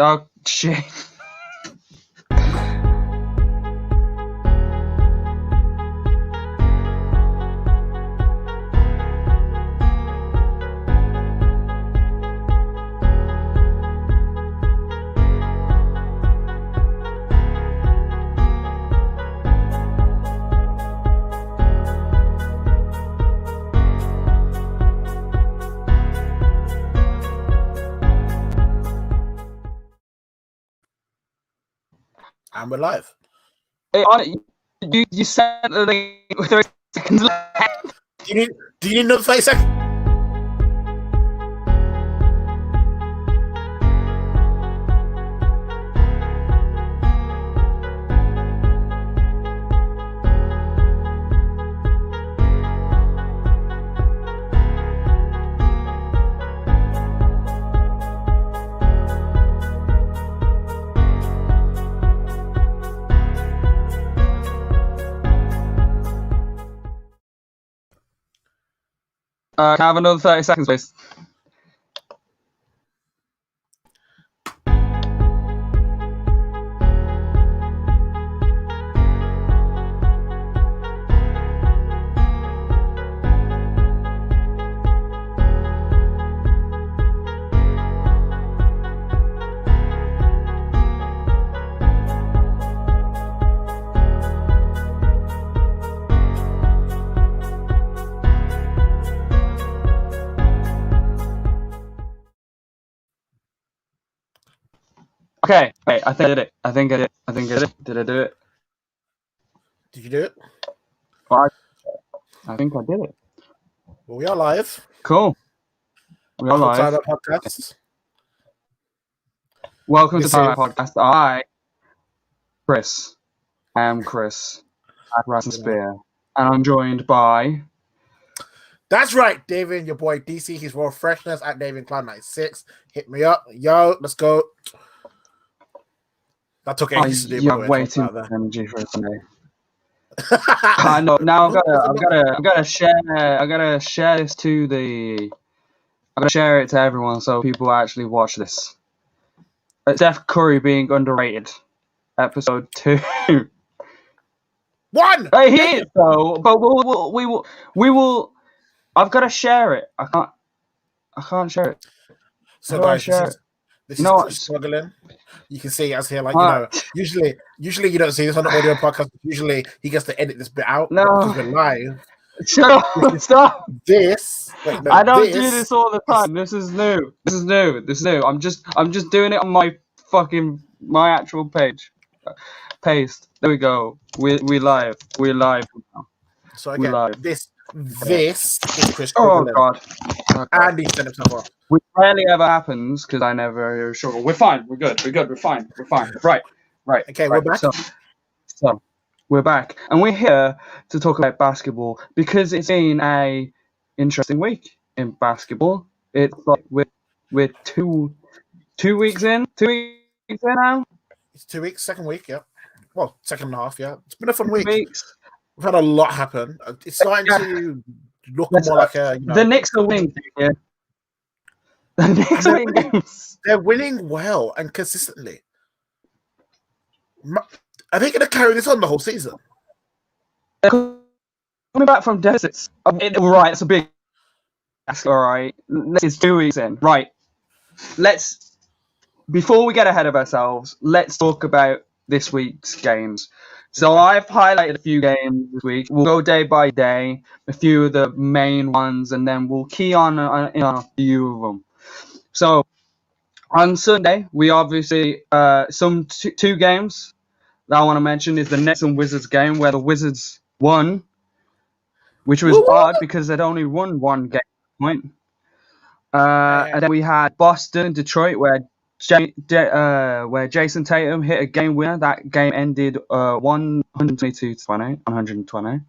Oh, shit. And we're live. Hey, you sent the link with 30 seconds left. Do you need another 30 seconds? Can I have another 30 seconds, please? Okay, wait, I think I did it. I think I did it. Did I do it? Did you do it? Well, I think I did it. Well, we are live. Cool. We are live. Timeout Podcast. Welcome to Timeout Podcast. Chris. I am Chris at Russian Spear. And I'm joined by... That's right, David, your boy DC. He's Raw Freshness at David Cloud 96. Hit me up. Yo, let's go. That took ages to do. You have way too much energy for today. I know. Now I've got to share this to the. I'm gonna share it to everyone so people actually watch this. Steph Curry being underrated, episode 2. 1. He is though, but we will. I've got to share it. I can't share it. So guys, this is Chris struggling. You can see us here, usually you don't see this on the audio podcast. Usually he gets to edit this bit out. No, because we're live. Shut up! Stop. I don't do this all the time. This is new. I'm just doing it on my actual page. Paste. There we go. We live. We're live now. So again, this is Chris. Oh God. And he sent himself off. Which rarely ever happens because I never struggle. We're fine. We're good. We're fine. Right. Okay, we're back. So we're back, and we're here to talk about basketball because it's been a interesting week in basketball. It's like we're two weeks in. 2 weeks in now. It's 2 weeks. Second week. Yeah. Well, second and a half. Yeah. It's been a fun week. Weeks. We've had a lot happen. It's starting to look more like a. The Knicks are winning. Yeah. The Knicks are winning games. They're winning well and consistently. Are they going to carry this on the whole season? They're coming back from deficits. Right, it's a big. All right, it's 2 weeks in. Right, before we get ahead of ourselves, let's talk about this week's games. So I've highlighted a few games this week. We'll go day by day, a few of the main ones, and then we'll key on a few of them. So on Sunday, we obviously two games that I want to mention is the Nets and Wizards game where the Wizards won, which was odd because they'd only won one game point. And then we had Boston and Detroit where Jason Tatum hit a game winner. That game ended 120.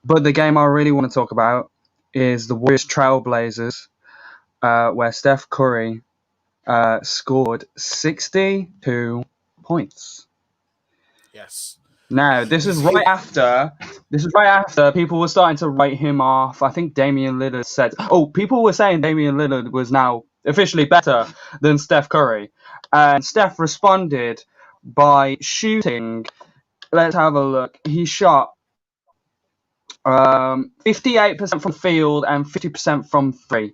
But the game I really want to talk about is the Warriors Trailblazers, where Steph Curry scored 62 points. Yes. Now, this is right after people were starting to write him off. I think Damian Lillard said, people were saying Damian Lillard was now officially better than Steph Curry. And Steph responded by shooting. Let's have a look. He shot 58% from field and 50% from three.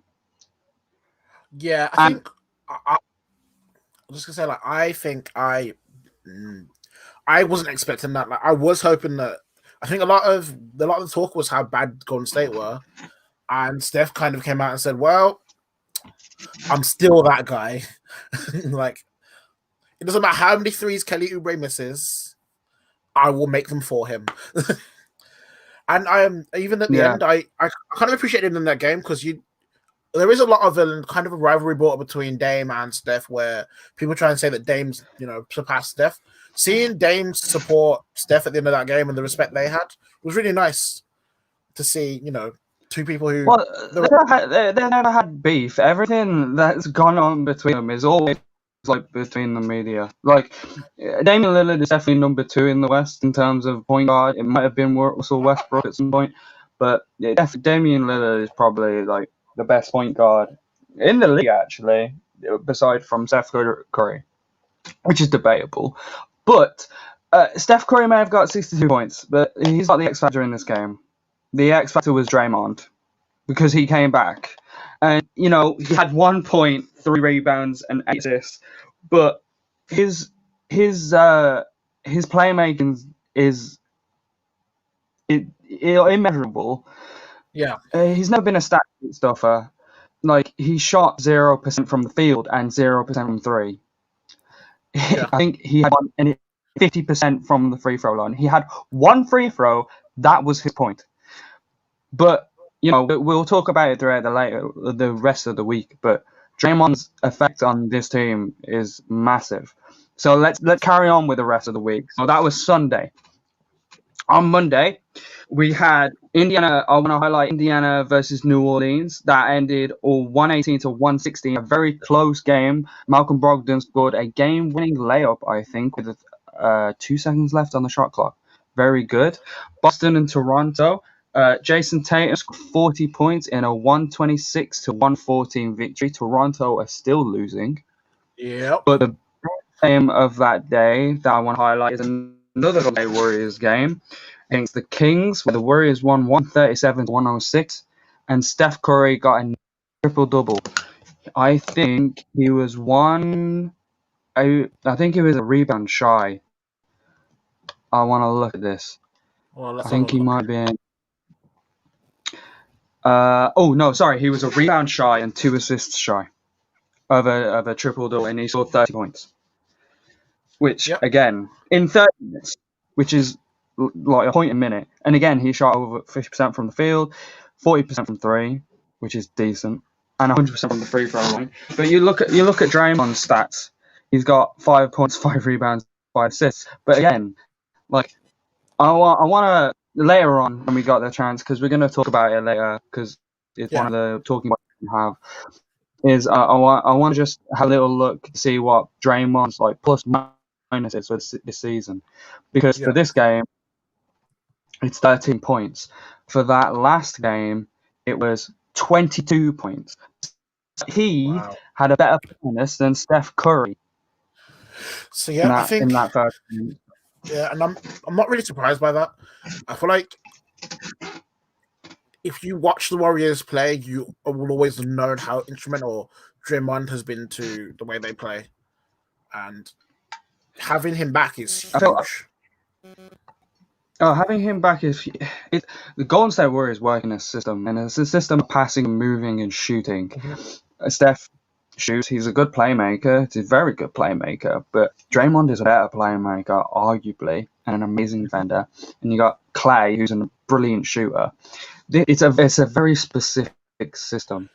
Yeah, I think I'm just gonna say, like, I wasn't expecting that. Like, I was hoping that. I think a lot of the talk was how bad Golden State were, and Steph kind of came out and said, "Well, I'm still that guy." Like, it doesn't matter how many threes Kelly Oubre misses, I will make them for him. And I am even at the end, I kind of appreciated him in that game because there is a lot of a kind of a rivalry brought up between Dame and Steph, where people try and say that Dame's surpassed Steph. Seeing Dame support Steph at the end of that game and the respect they had was really nice to see. Two people who they never had beef. Everything that's gone on between them is always like between the media. Like Damian Lillard is definitely number 2 in the West in terms of point guard. It might have been Russell Westbrook at some point, but Damian Lillard is probably like the best point guard in the league, actually, beside from Steph Curry, which is debatable. But Steph Curry may have got 62 points, but he's not the X factor in this game. The X factor was Draymond, because he came back. And, he had 1 point, 3 rebounds, and 8 assists. But his playmaking is immeasurable. Yeah. He's never been a stat stuffer. Like, he shot 0% from the field and 0% from 3. Yeah. I think he had 50% from the free throw line. He had 1 free throw. That was his point. But, we'll talk about it throughout the rest of the week. But Draymond's effect on this team is massive. So let's carry on with the rest of the week. So that was Sunday. On Monday, we had Indiana. I want to highlight Indiana versus New Orleans. That ended 118 to 116. A very close game. Malcolm Brogdon scored a game-winning layup, I think, with 2 seconds left on the shot clock. Very good. Boston and Toronto. Jason Tatum scored 40 points in a 126 to 114 victory. Toronto are still losing. Yep. But the best game of that day that I want to highlight is another LA Warriors game against the Kings, where the Warriors won 137 to 106, and Steph Curry got a triple-double. I think he was I think he was a rebound shy. I want to look at this. Well, I think he might be. He was a rebound shy and 2 assists shy of a triple-double, and he scored 30 points. Which, again, in 30 minutes, which is like a point a minute. And again, he shot over 50% from the field, 40% from 3, which is decent, and 100% from the free throw line. But you look at Draymond's stats. He's got 5 points, 5 rebounds, 5 assists. But again, like I want to later on when we got the chance, because we're going to talk about it later, because it's one of the talking points we have. Is I want to just have a little look to see what Draymond's like plus minuses for this season, because for this game it's 13 points. For that last game, it was 22 points. He had a better bonus than Steph Curry. So I think in that first game. Yeah, and I'm not really surprised by that. I feel like if you watch the Warriors play, you will always know how instrumental Draymond has been to the way they play, and having him back is huge. Having him back is the Golden State Warriors work in a system, and it's a system of passing, moving, and shooting. Mm-hmm. Steph shoots; he's a good playmaker. He's a very good playmaker, but Draymond is a better playmaker, arguably, and an amazing defender. And you got Clay, who's a brilliant shooter. It's a very specific system.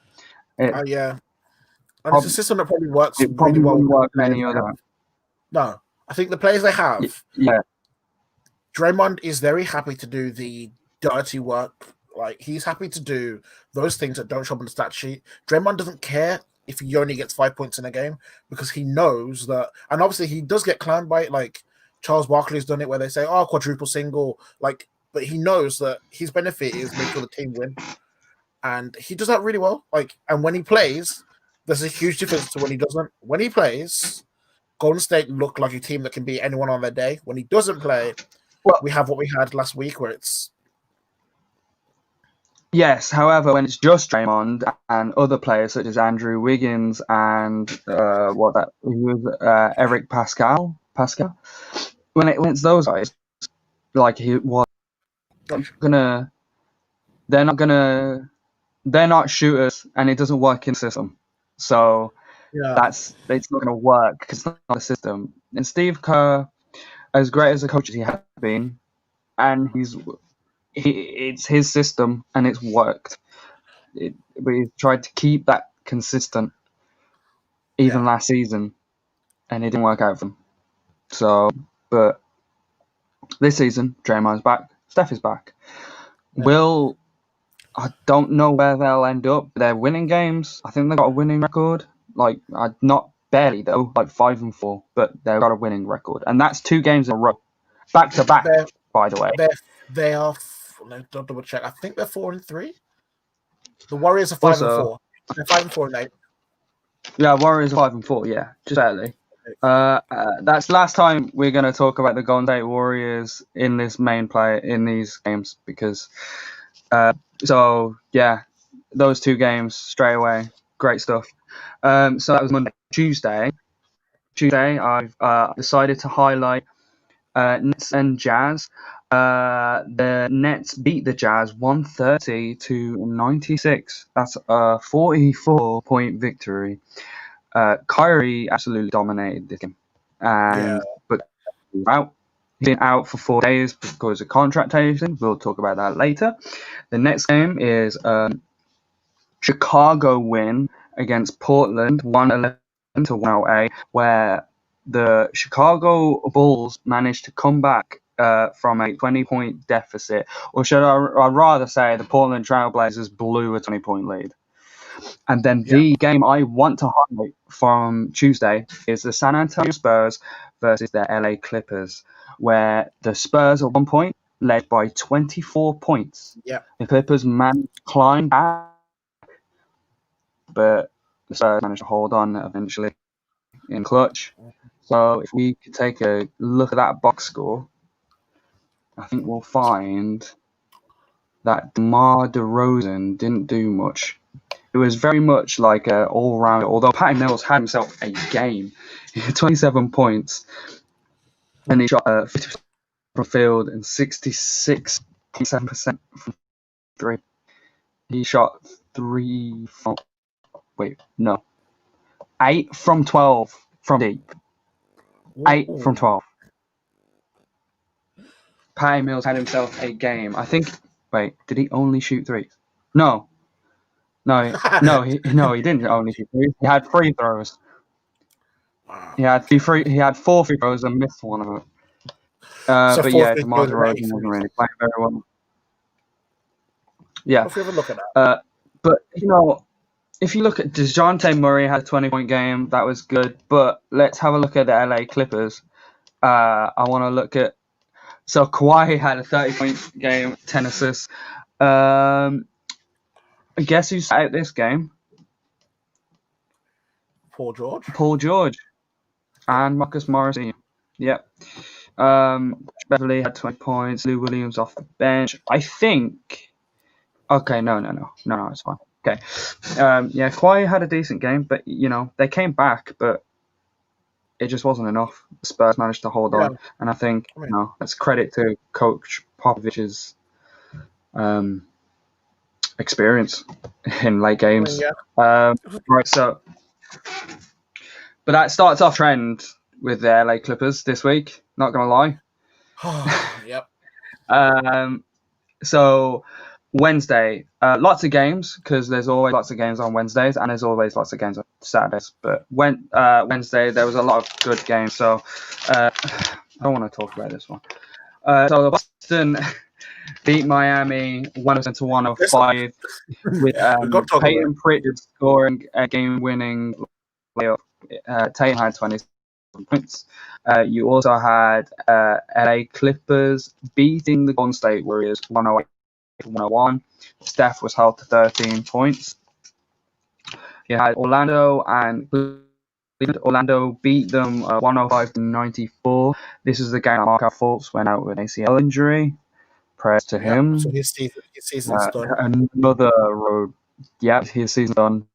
And it's a system that probably works really well. Work any other. No, I think the players they have. Yeah. Draymond is very happy to do the dirty work. Like, he's happy to do those things that don't show up on the stat sheet. Draymond doesn't care if he only gets 5 points in a game, because he knows that, and obviously he does get clowned by it. Like Charles Barkley's done it, where they say, quadruple single, like, but he knows that his benefit is make sure the team win. And he does that really well. Like, and when he plays, there's a huge difference to when he doesn't. When he plays, Golden State look like a team that can beat anyone on their day. When he doesn't play, Well, we have what we had last week, where it's yes, however, when it's just Draymond and other players such as Andrew Wiggins and Eric Pascal, when it's those guys, like he was gonna, they're not shooters, and it doesn't work in the system. So yeah, it's not gonna work because it's not a system. And Steve Kerr, as great as a coach as he has been, and it's his system and it's worked. We tried to keep that consistent even last season, and it didn't work out for them. So, but this season, Draymond's back, Steph is back. I don't know where they'll end up. They're winning games. I think they've got a winning record. Like, not barely though, like 5-4, but they've got a winning record, and that's 2 games in a row, back to back. By the way, they are. Let me double check. I think they're 4-3. The Warriors are 5-4. They're 5-4 and 8. Yeah, Warriors are 5-4. Yeah, just barely. That's last time we're going to talk about the Golden State Warriors in this main play in these games because. So yeah, those 2 games straight away, great stuff. So that was Monday. Tuesday, I've decided to highlight Nets and Jazz. The Nets beat the Jazz 130-96. That's a 44-point victory. Kyrie absolutely dominated this game, but he's out. He's been out for 4 days because of contract tasting. We'll talk about that later. The next game is Chicago win against Portland, 111-108, where the Chicago Bulls managed to come back from a 20-point deficit, or should I rather say the Portland Trailblazers blew a 20-point lead. And then the game I want to highlight from Tuesday is the San Antonio Spurs versus the LA Clippers, where the Spurs at one point led by 24 points. Yeah. The Clippers managed to climb back, but the Spurs managed to hold on eventually in clutch. So if we could take a look at that box score, I think we'll find that DeMar DeRozan didn't do much. It was very much like an all-round, although Patty Mills had himself a game. He had 27 points, and he shot 50% from field and 66.7% from 3. He shot 8 from 12 from deep. 8 from 12. Patty Mills had himself a game. I think. Wait, did he only shoot 3s? No, he didn't only shoot 3s. He had free throws. He had 4 free throws and missed one of them. But yeah, DeMar DeRozan wasn't really playing very well. Yeah. If we have a look at that. But if you look at DeJounte Murray had a 20-point game, that was good. But let's have a look at the LA Clippers. I want to look at. So Kawhi had a 30-point game, 10 assists. Guess who's out this game? Paul George. And Marcus Morris. Yep. Beverly had 20 points. Lou Williams off the bench. I think. Okay, no, it's fine. Okay. Kawhi had a decent game, but they came back, but it just wasn't enough. The Spurs managed to hold on, and I think that's credit to Coach Popovich's experience in late games. Right, so, but that starts off trend with the LA Clippers this week. Not gonna lie. Yep. So Wednesday, lots of games because there's always lots of games on Wednesdays and there's always lots of games on Saturdays. But Wednesday there was a lot of good games, so I don't want to talk about this one. So Boston beat Miami 100-105 with Peyton Pritchard scoring a game-winning layup. Tatum had 20 points. You also had LA Clippers beating the Golden State Warriors 108-101. Steph was held to 13 points. He had Orlando and Cleveland. Orlando beat them 105-94. This is the game that Markelle Fultz went out with an ACL injury. Prayers to him. So his season's done. Another road. Yeah, his season's done.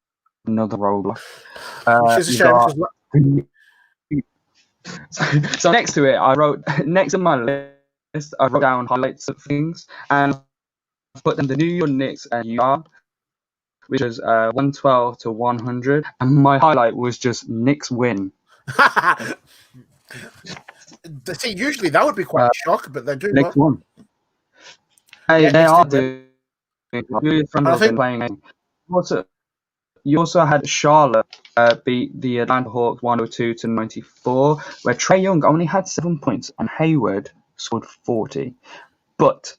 Another road. Which is a shame. So next to it, next in my list, I wrote down highlights of things, and I put them the New York Knicks and Utah, which was 112-100, and my highlight was just Knicks win. See, usually that would be quite a shock, but they're doing Knicks well. won. Hey, they are doing playing. You also had Charlotte beat the Atlanta Hawks 102-94, where Trae Young only had 7 points and Hayward scored 40. But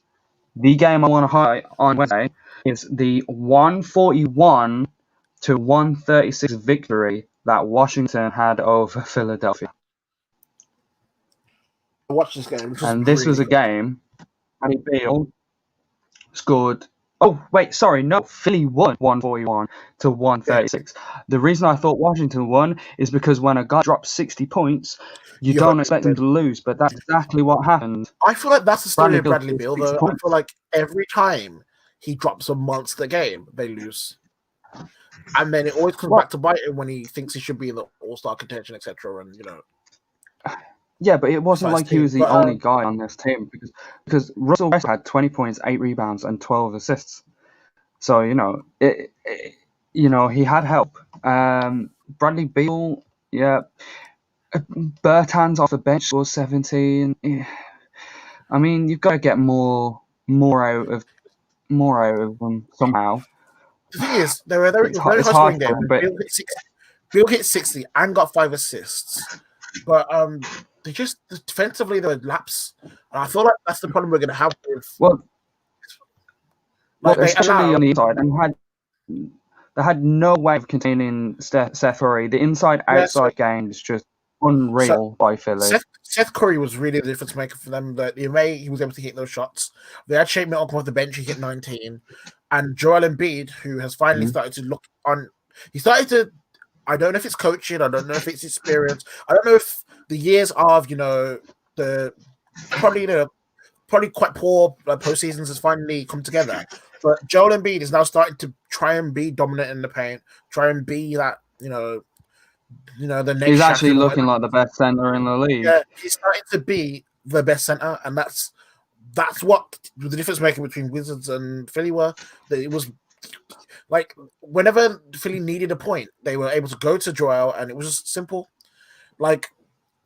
the game I want to highlight on Wednesday is the 141-136 victory that Washington had over Philadelphia. I watched this game, And this was a game Bradley Beal scored. Oh, wait, sorry, no. Philly won 141-136. The reason I thought Washington won is because when a guy drops 60 points, you don't expect him to lose, but that's exactly what happened. I feel like that's the story of Bradley Beal, though. I feel like every time he drops a monster game, they lose. And then it always comes back to bite him when he thinks he should be in the All-Star contention, etc. And, Yeah, but it wasn't like he was the only guy on this team because Russell Westbrook had 20 points, 8 rebounds, and 12 assists. So he had help. Bradley Beal, yeah. Bertans off the bench scores 17. I mean, you've got to get more out of them somehow. The thing is, they were very high-scoring game. Beal hit 60 and got 5 assists, but defensively there were laps, and I feel like that's the problem we're going to have with. Especially on the inside, and they had no way of containing Seth Curry. The inside-outside game is just unreal by Philly. Seth Curry was really the difference maker for them. He was able to hit those shots. They had Shake Milton come off the bench. He hit 19, and Joel Embiid, who has finally started to look on. He started to. I don't know if it's coaching. I don't know if it's experience. I don't know if the years of the probably quite poor postseasons has finally come together. But Joel Embiid is now starting to try and be dominant in the paint. Try and be that the next. He's actually looking like the best center in the league. Yeah, he's starting to be the best center, and that's what the difference maker between Wizards and Philly were. That it was like whenever Philly needed a point, they were able to go to Joel, and it was just simple. Like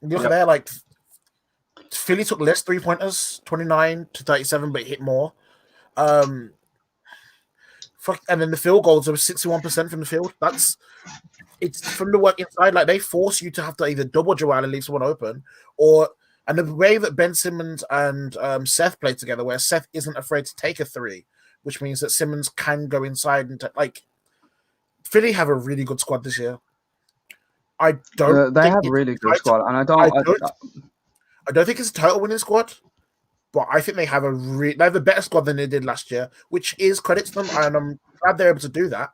look at there, like Philly took less 3-pointers, 29-37, but hit more. And then the field goals, there was 61% from the field. It's from the work inside. Like they force you to have to either double Joel and leave someone open, and the way that Ben Simmons and Seth play together, where Seth isn't afraid to take a 3, which means that Simmons can go inside and Philly have a really good squad this year. I don't. They have a really good squad, and I don't think it's a title winning squad, but I think they have they have a better squad than they did last year, which is credit to them, and I'm glad they're able to do that.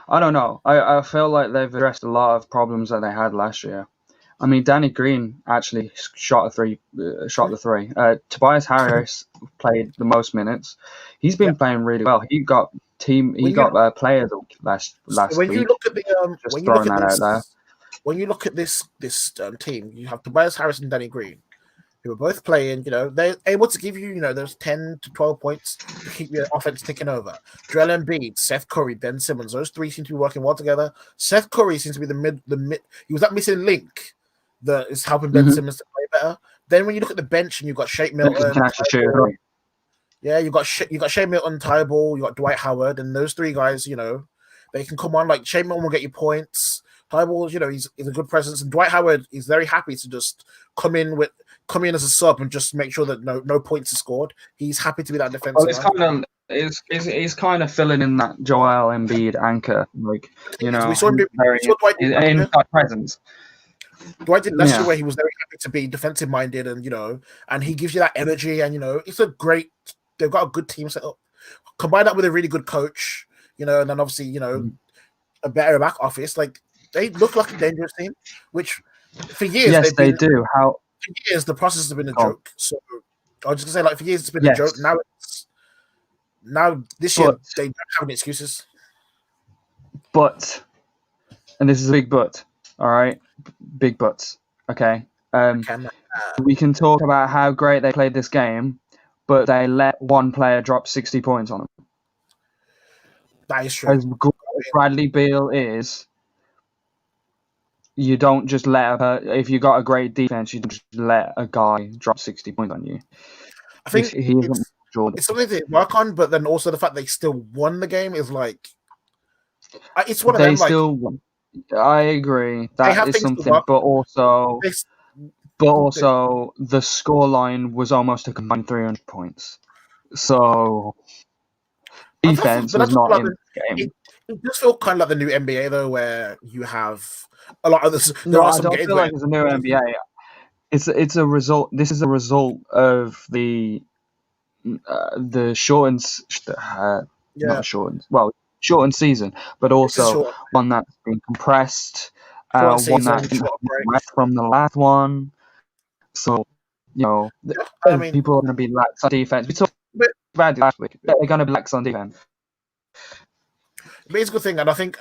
I don't know. I feel like they've addressed a lot of problems that they had last year. I mean, Danny Green actually shot the 3. Tobias Harris played the most minutes. He's been playing really well. He got players last when week. You look at the when you look at this team, you have Tobias Harris and Danny Green, who are both playing. They're able to give you those 10 to 12 points to keep your offense ticking over. Joel Embiid, Seth Curry, Ben Simmons, those 3 seem to be working well together. Seth Curry seems to be the mid. He was that missing link that is helping Ben Simmons to play better. Then when you look at the bench and you've got Shake Milton, you got Shake Milton, Tybal, you got Dwight Howard, and those 3 guys, they can come on. Like Shake Milton will get you points. Tybal, he's a good presence, and Dwight Howard is very happy to just come in as a sub and just make sure that no points are scored. He's happy to be that defensive. Well, it's kind of filling in that Joel Embiid anchor, we saw Dwight inside presence. Dwight did last year where he was very happy to be defensive minded, and he gives you that energy, and it's they've got a good team set up. Combine that with a really good coach, and then obviously a better back office. Like they look like a dangerous team, which for years Yes, they do. for years the process has been a joke. So I was just gonna say, like for years it's been a joke. Now this year they don't have any excuses. But, and this is a big but, all right, big buts. Okay. We can talk about how great they played this game, but they let one player drop 60 points on them. That is true. As good as Bradley Beal is, you don't just if you got a great defense, you don't just let a guy drop 60 points on you. I think he isn't Jordan. It's something to work on, but then also the fact they still won the game is like, it's one of them. Still won. I agree. That is something, but also the scoreline was almost a combined 300 points. So defense was not in the game. It does feel kind of like the new NBA though, where you have a lot of this. No, I don't feel like it's a new NBA. It's a result. This is a result of the shortened, not shortened. Well, shortened season, but also one that's been compressed. One that's been from the last one. So people are going to be lax on defense. We talked about it last week. They're going to be lax on defense. But it's a good thing, and I think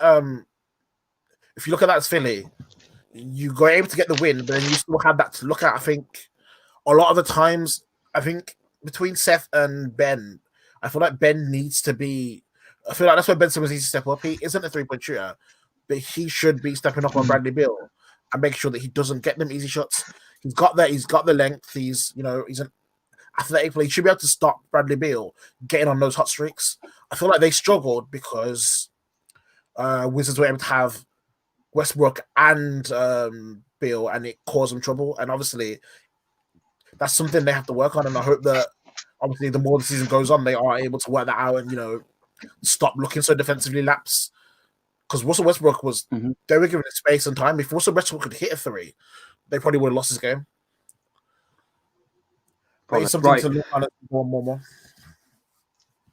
if you look at that as Philly, you got able to get the win, but then you still had that to look at. I think a lot of the times, between Seth and Ben, I feel like Ben needs to be. I feel like that's where Ben Simmons needs to step up. He isn't a 3-point shooter, but he should be stepping up on Bradley Beal and making sure that he doesn't get them easy shots. He's got that. He's got the length. He's an athletic player. He should be able to stop Bradley Beal getting on those hot streaks. I feel like they struggled because Wizards were able to have Westbrook and Beal, and it caused them trouble. And obviously, that's something they have to work on. And I hope that obviously the more the season goes on, they are able to work that out and stop looking so defensively lax. Because Russell Westbrook was they were given it space and time. If Russell Westbrook could hit a 3, they probably would have lost this game. But it's something to look on more.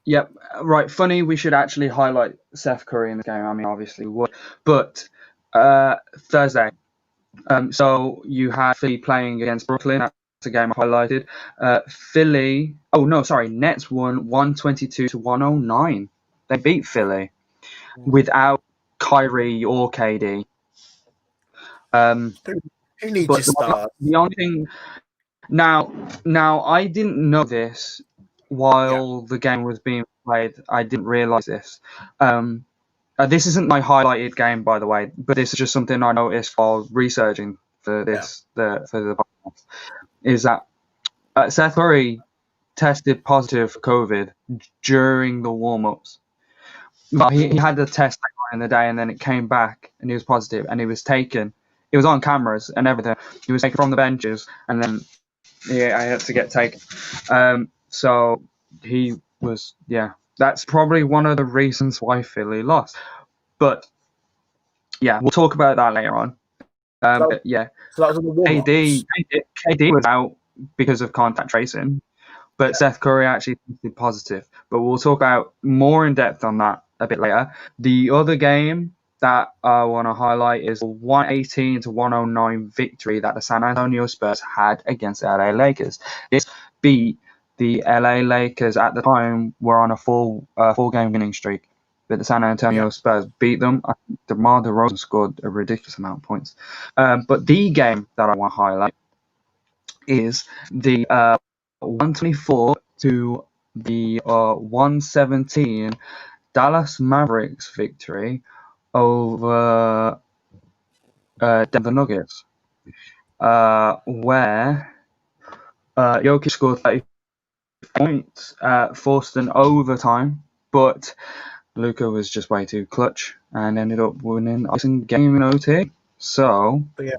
Yep, right. Funny, we should actually highlight Steph Curry in the game. I mean, obviously we would. But Thursday, so you had Philly playing against Brooklyn. That's a game I highlighted. Nets won 122-109. They beat Philly without Kyrie or KD. Who needs your stars? The only thing now I didn't know this while the game was being played. I didn't realize this. This isn't my highlighted game, by the way, but this is just something I noticed while researching for this for the podcast. Is that Seth Curry tested positive for COVID during the warm-ups. Well, he had the test in the day, and then it came back, and he was positive, and he was taken. It was on cameras and everything. He was taken from the benches, and then I had to get taken. So he was, that's probably one of the reasons why Philly lost. But we'll talk about that later on. So that was KD was out because of contact tracing, but Seth Curry actually tested positive. But we'll talk about more in depth on that a bit later. The other game that I want to highlight is a 118-109 victory that the San Antonio Spurs had against the LA Lakers. This beat the LA Lakers at the time were on a four-game winning streak, but the San Antonio Spurs beat them. I think DeMar DeRozan scored a ridiculous amount of points. But the game that I want to highlight is the 124 to the 117 Dallas Mavericks victory over Denver Nuggets, where Jokic scored 30 points, forced an overtime, but Luka was just way too clutch and ended up winning the game in OT. So, I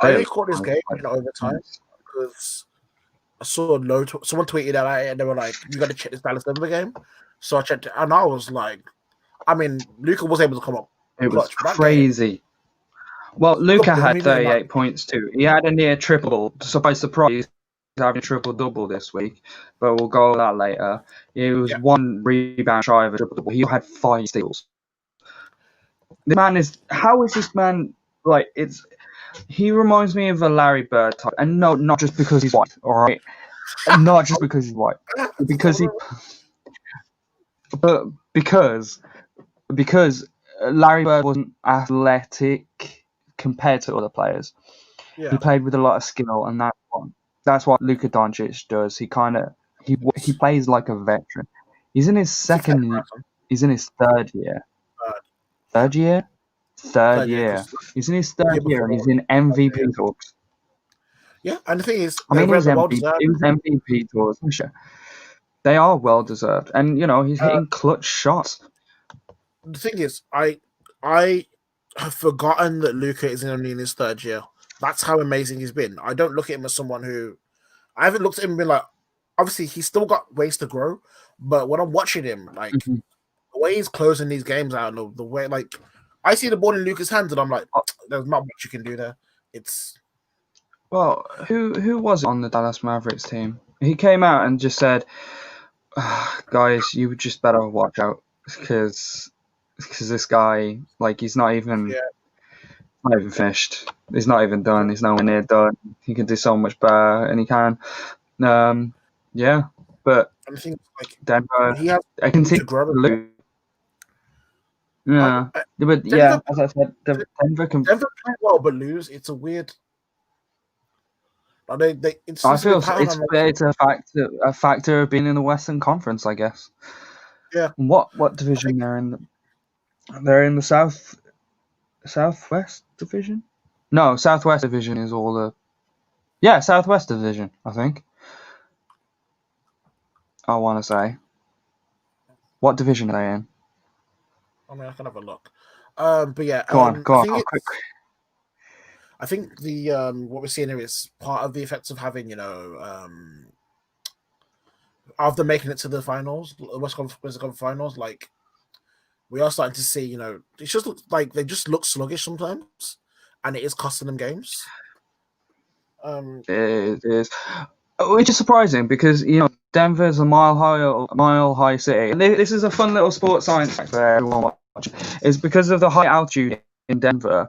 only caught this game in overtime because I saw someone tweeted about it and they were like, "You got to check this Dallas Denver game." So I checked it, and I was like, Luka was able to come up. It was crazy. Well, Luka had 38 points too. He had a near triple. So by surprise, he's having a triple-double this week, but we'll go over that later. It was one rebound shy of a triple-double. He had 5 steals. The man is. How is this man like? He reminds me of a Larry Bird type, and no, not just because he's white. All right, not just because he's white, because he, but because Larry Bird wasn't athletic compared to other players. Yeah. He played with a lot of skill, and that's what Luka Doncic does. He plays like a veteran. He's in his He's in his third year. Third year. Third year. He's in his third year, and he's in MVP talks. Yeah, and the thing is, I mean, he was MVP talks. Sure. They are well deserved, and he's hitting clutch shots. The thing is, I have forgotten that Luka is only in his third year. That's how amazing he's been. I don't look at him as someone who I haven't looked at him and been like, obviously he's still got ways to grow, but when I'm watching him, like the way he's closing these games out, and the way like I see the ball in Luka's hands, and I'm like, there's not much you can do there. It's who was it on the Dallas Mavericks team? He came out and just said, guys, you just better watch out because this guy, like, he's not even finished. He's not even done. He's nowhere near done. He can do so much better, and he can. But I think like Denver, I continue to lose. Yeah, but Denver, as I said, Denver play well but lose. It's a weird. I feel it's a factor of being in the Western Conference, I guess. Yeah. What division they're in? They're in the Southwest Division. No, Southwest Division is all the. Southwest Division, I think. I want to say. What division are they in? I mean, I can have a look. But yeah, go on. Quick. I think the what we're seeing here is part of the effects of having, after making it to the finals, West Conference finals, like we are starting to see, it just looks like they just look sluggish sometimes, and it is costing them games. It is, which is surprising because Denver's a mile high city, and this is a fun little sports science fact for everyone watching. Is because of the high altitude in Denver.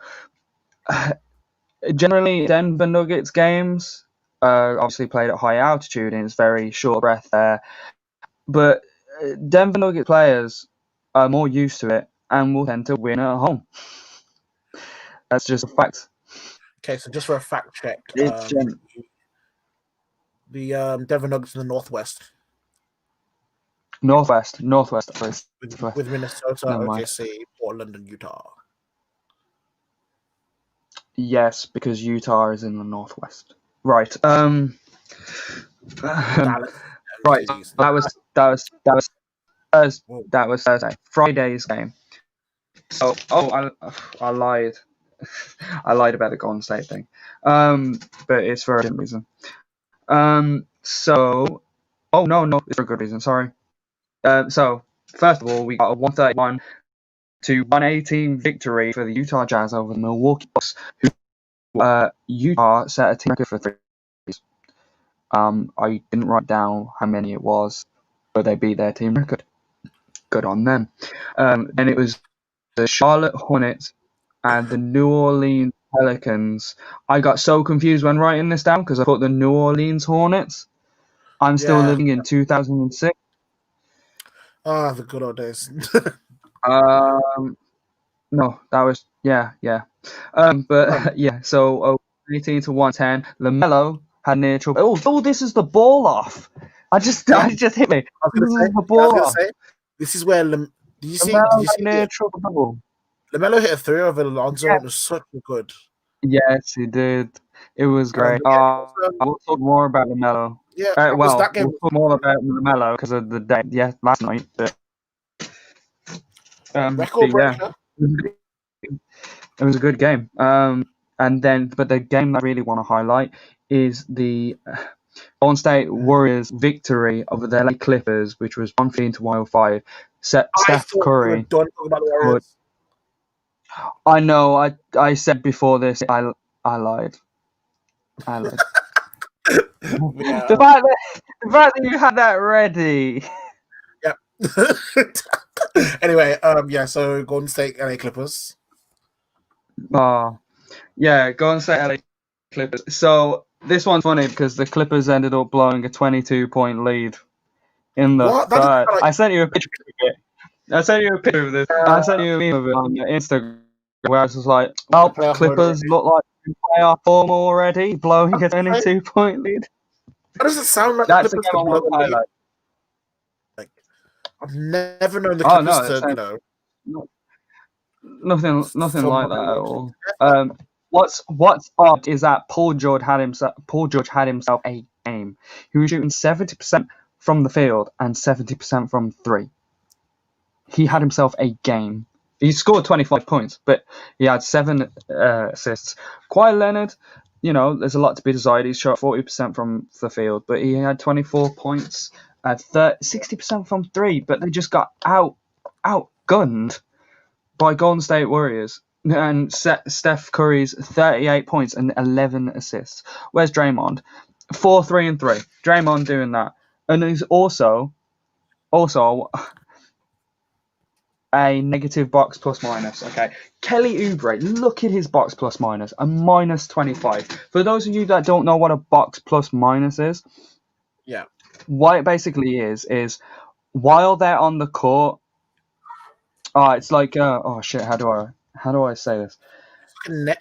Generally, Denver Nuggets games obviously played at high altitude, and it's very short breath there. But Denver Nuggets players are more used to it and will tend to win at home. That's just a fact. Okay, so just for a fact check, the Denver Nuggets in the Northwest. Northwest. With Minnesota, OKC, Portland, and Utah. Yes, because Utah is in the Northwest. Right. Dallas, right. That was Thursday. Friday's game. So, I lied. I lied about the Golden State thing. But it's for a different reason. No, it's for a good reason. Sorry. So first of all, we got a 131 to 118 victory for the Utah Jazz over the Milwaukee Bucks, who Utah set a team record for threes. I didn't write down how many it was, but they beat their team record. Good on them. And it was the Charlotte Hornets and the New Orleans Pelicans. I got so confused when writing this down because I thought the New Orleans Hornets. I'm still living in 2006. Ah, the good old days. No, that was so 18 to 110. LaMelo had near trouble. Oh, this is the ball off. I just hit me. This is where did you see near trouble? LaMelo hit a three over Alonzo. It was such a good. Yes, he did. It was great. We'll talk more about LaMelo. Yeah, we'll talk more about LaMelo because of the day. Yeah, last night. But, record breaker. It was a good game. But the game that I really want to highlight is the Golden State Warriors victory over the LA Clippers, which was 1-3 to 105. Steph Curry. I know. I said before this. I lied. The fact that you had that ready. Yep. Anyway, so Golden State LA Clippers. Oh, yeah, Golden State LA Clippers. So this one's funny because the Clippers ended up blowing a 22-point lead in the What? That is third. like, I sent you a picture of it. I sent you a picture of this. I sent you a meme of it on Instagram where I was just like, well, playoff mode Clippers already. look like in playoff form already, blowing a 22-point lead. That doesn't sound like the That's the Clippers game to I blow want to a lead. highlight. Like, I've never known the Oh Clippers no, to, that's nothing for like my that at watch. all. What's odd is that Paul George had himself a game. He was shooting 70% from the field and 70% from three. He had himself a game. He scored 25 points, but he had 7 assists. Kawhi Leonard, there's a lot to be desired. He's shot 40% from the field, but he had 24 points at 60% from three. But they just got outgunned by Golden State Warriors. And Steph Curry's 38 points and 11 assists. Where's Draymond? 4, 3, and 3. Draymond doing that. And he's also a negative box plus minus. Okay. Kelly Oubre, look at his box plus minus, a minus 25. For those of you that don't know what a box plus minus is, Yeah. what it basically is while they're on the court, it's like oh shit, how do I say this?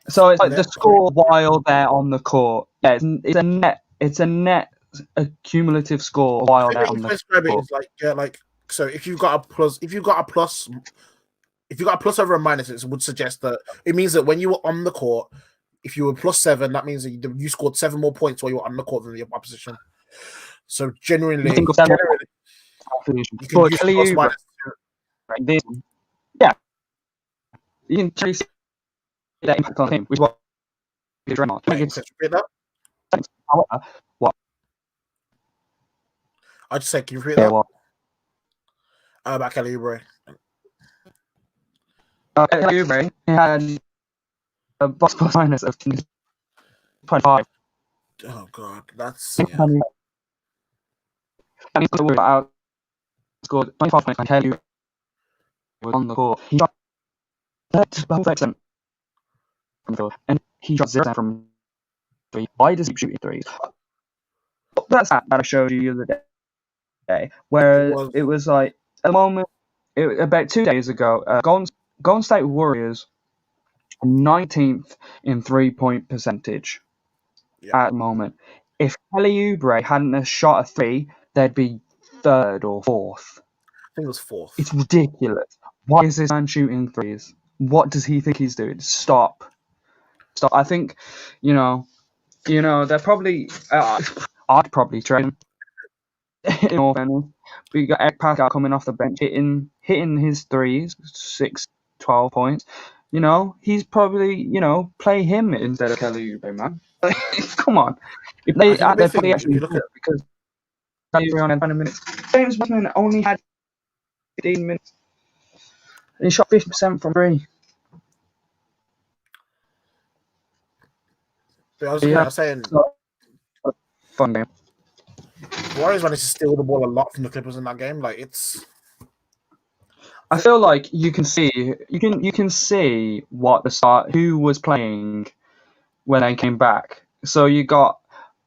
So it's like the score while they're on the court. Yeah, it's a net accumulative score while they're on the describe it court. is like so if you've got a plus over a minus, it would suggest that it means that when you were on the court, if you were +7, that means that you scored 7 more points while you were on the court than the opposition. So generally, you can use plus minus. Yeah, you can trace that impact on him with what Draymond. However, what? I just say, can you repeat that? What? About Kelly Oubre. Kelly Oubre had a box plus minus of 25. Oh god, that's Scored 25 points and Kelly was on the court. He shot 30% from the field, and he shot 0% from three. Why does he keep shooting threes? That's that I showed you the other day, where it was like at the moment, about 2 days ago, Golden State Warriors 19th in 3-point percentage at the moment. If Kelly Oubre hadn't shot a three, they'd be third or fourth. I think it was fourth. It's ridiculous. Why is this man shooting threes? What does he think he's doing? Stop. I think, they're probably. I'd probably trade him. In all fairness, but you got Eric Pascal coming off the bench, hitting his threes, 6, 12 points. He's probably, play him instead of Kelly Oubre, man. Come on. If they probably actually look at it because Kelly Oubre on 20 minutes. James Wiseman only had 15 minutes. And he shot 50% from three. I was saying, fun game. Warriors managed to steal the ball a lot from the Clippers in that game. Like it's. I feel like you can see what who was playing when they came back. So you got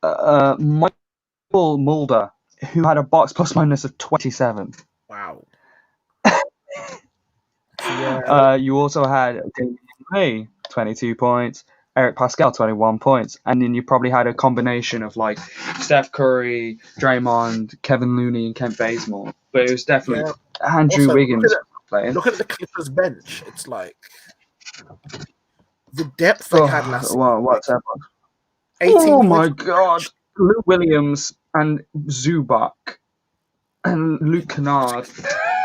Michael Mulder, who had a box plus minus of 27. Wow. You also had Damian Lee, 22 points, Eric Pascal, 21 points, and then you probably had a combination of like Steph Curry, Draymond, Kevin Looney, and Kent Bazemore. But it was definitely Andrew Wiggins playing. Look at the Clippers bench. It's like the depth they had last season. What's that? Oh my god. Lou Williams and Zubac and Luke Kennard.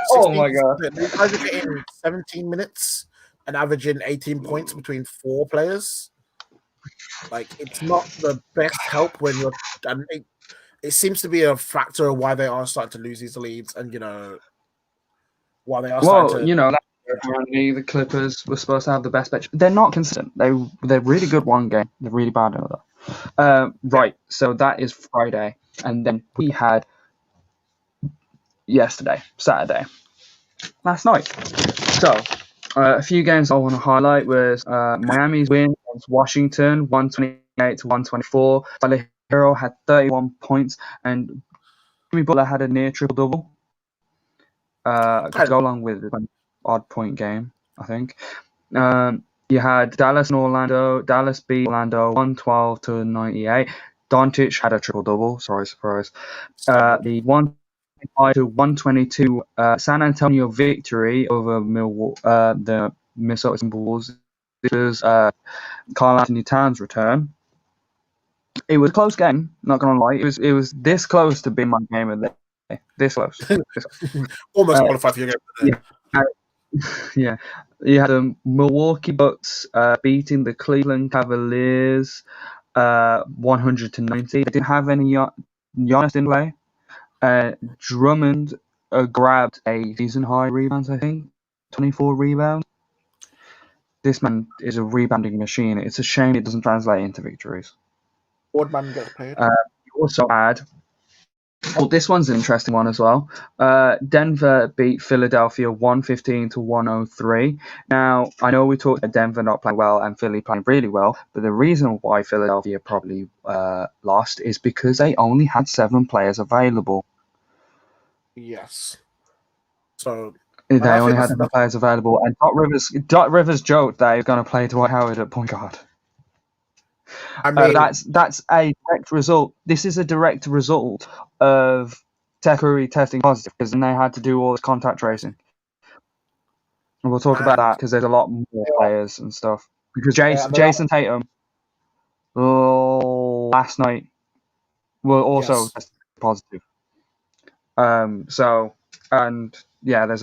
Oh my god. These guys are getting 17 minutes and averaging 18 points between 4 players. Like, it's not the best help when you're. And it seems to be a factor of why they are starting to lose these leads and, why they are starting to. Apparently the Clippers were supposed to have the best bench. They're not consistent. They're really good one game. They're really bad another. Right, so that is Friday. And then we had Saturday, last night. So A few games I want to highlight was Miami's win against Washington, 128 to 124. Tyler Hero had 31 points, and Jimmy Butler had a near triple double to go along with an odd point game, I think. You had Dallas and Orlando. Dallas beat Orlando 112 to 98. Doncic had a triple double. Sorry, surprise. The 125 to 122 San Antonio victory over the Minnesota Timberwolves. This was Karl Anthony Towns' return. It was a close game. Not gonna lie, it was this close to being my game of the day. This close. Almost qualified for your game of the day. Yeah, you had the Milwaukee Bucks beating the Cleveland Cavaliers 100 to 90. They didn't have any Giannis in play. Drummond grabbed a season high rebounds, I think, 24 rebounds. This man is a rebounding machine. It's a shame it doesn't translate into victories. Boardman gets paid. You also had. Well, this one's an interesting one as well. Denver beat Philadelphia 115 to 103. Now, I know we talked about Denver not playing well and Philly playing really well, but the reason why Philadelphia probably lost is because they only had 7 players available. Yes. So they only had 7 players available, and Doc Rivers joked that he was going to play Dwight Howard at point guard. I mean, that's a direct result. This is a direct result of Steph Curry testing positive, because then they had to do all this contact tracing. And we'll talk about that because there's a lot more players and stuff. Because Jason Tatum last night were also tested positive. There's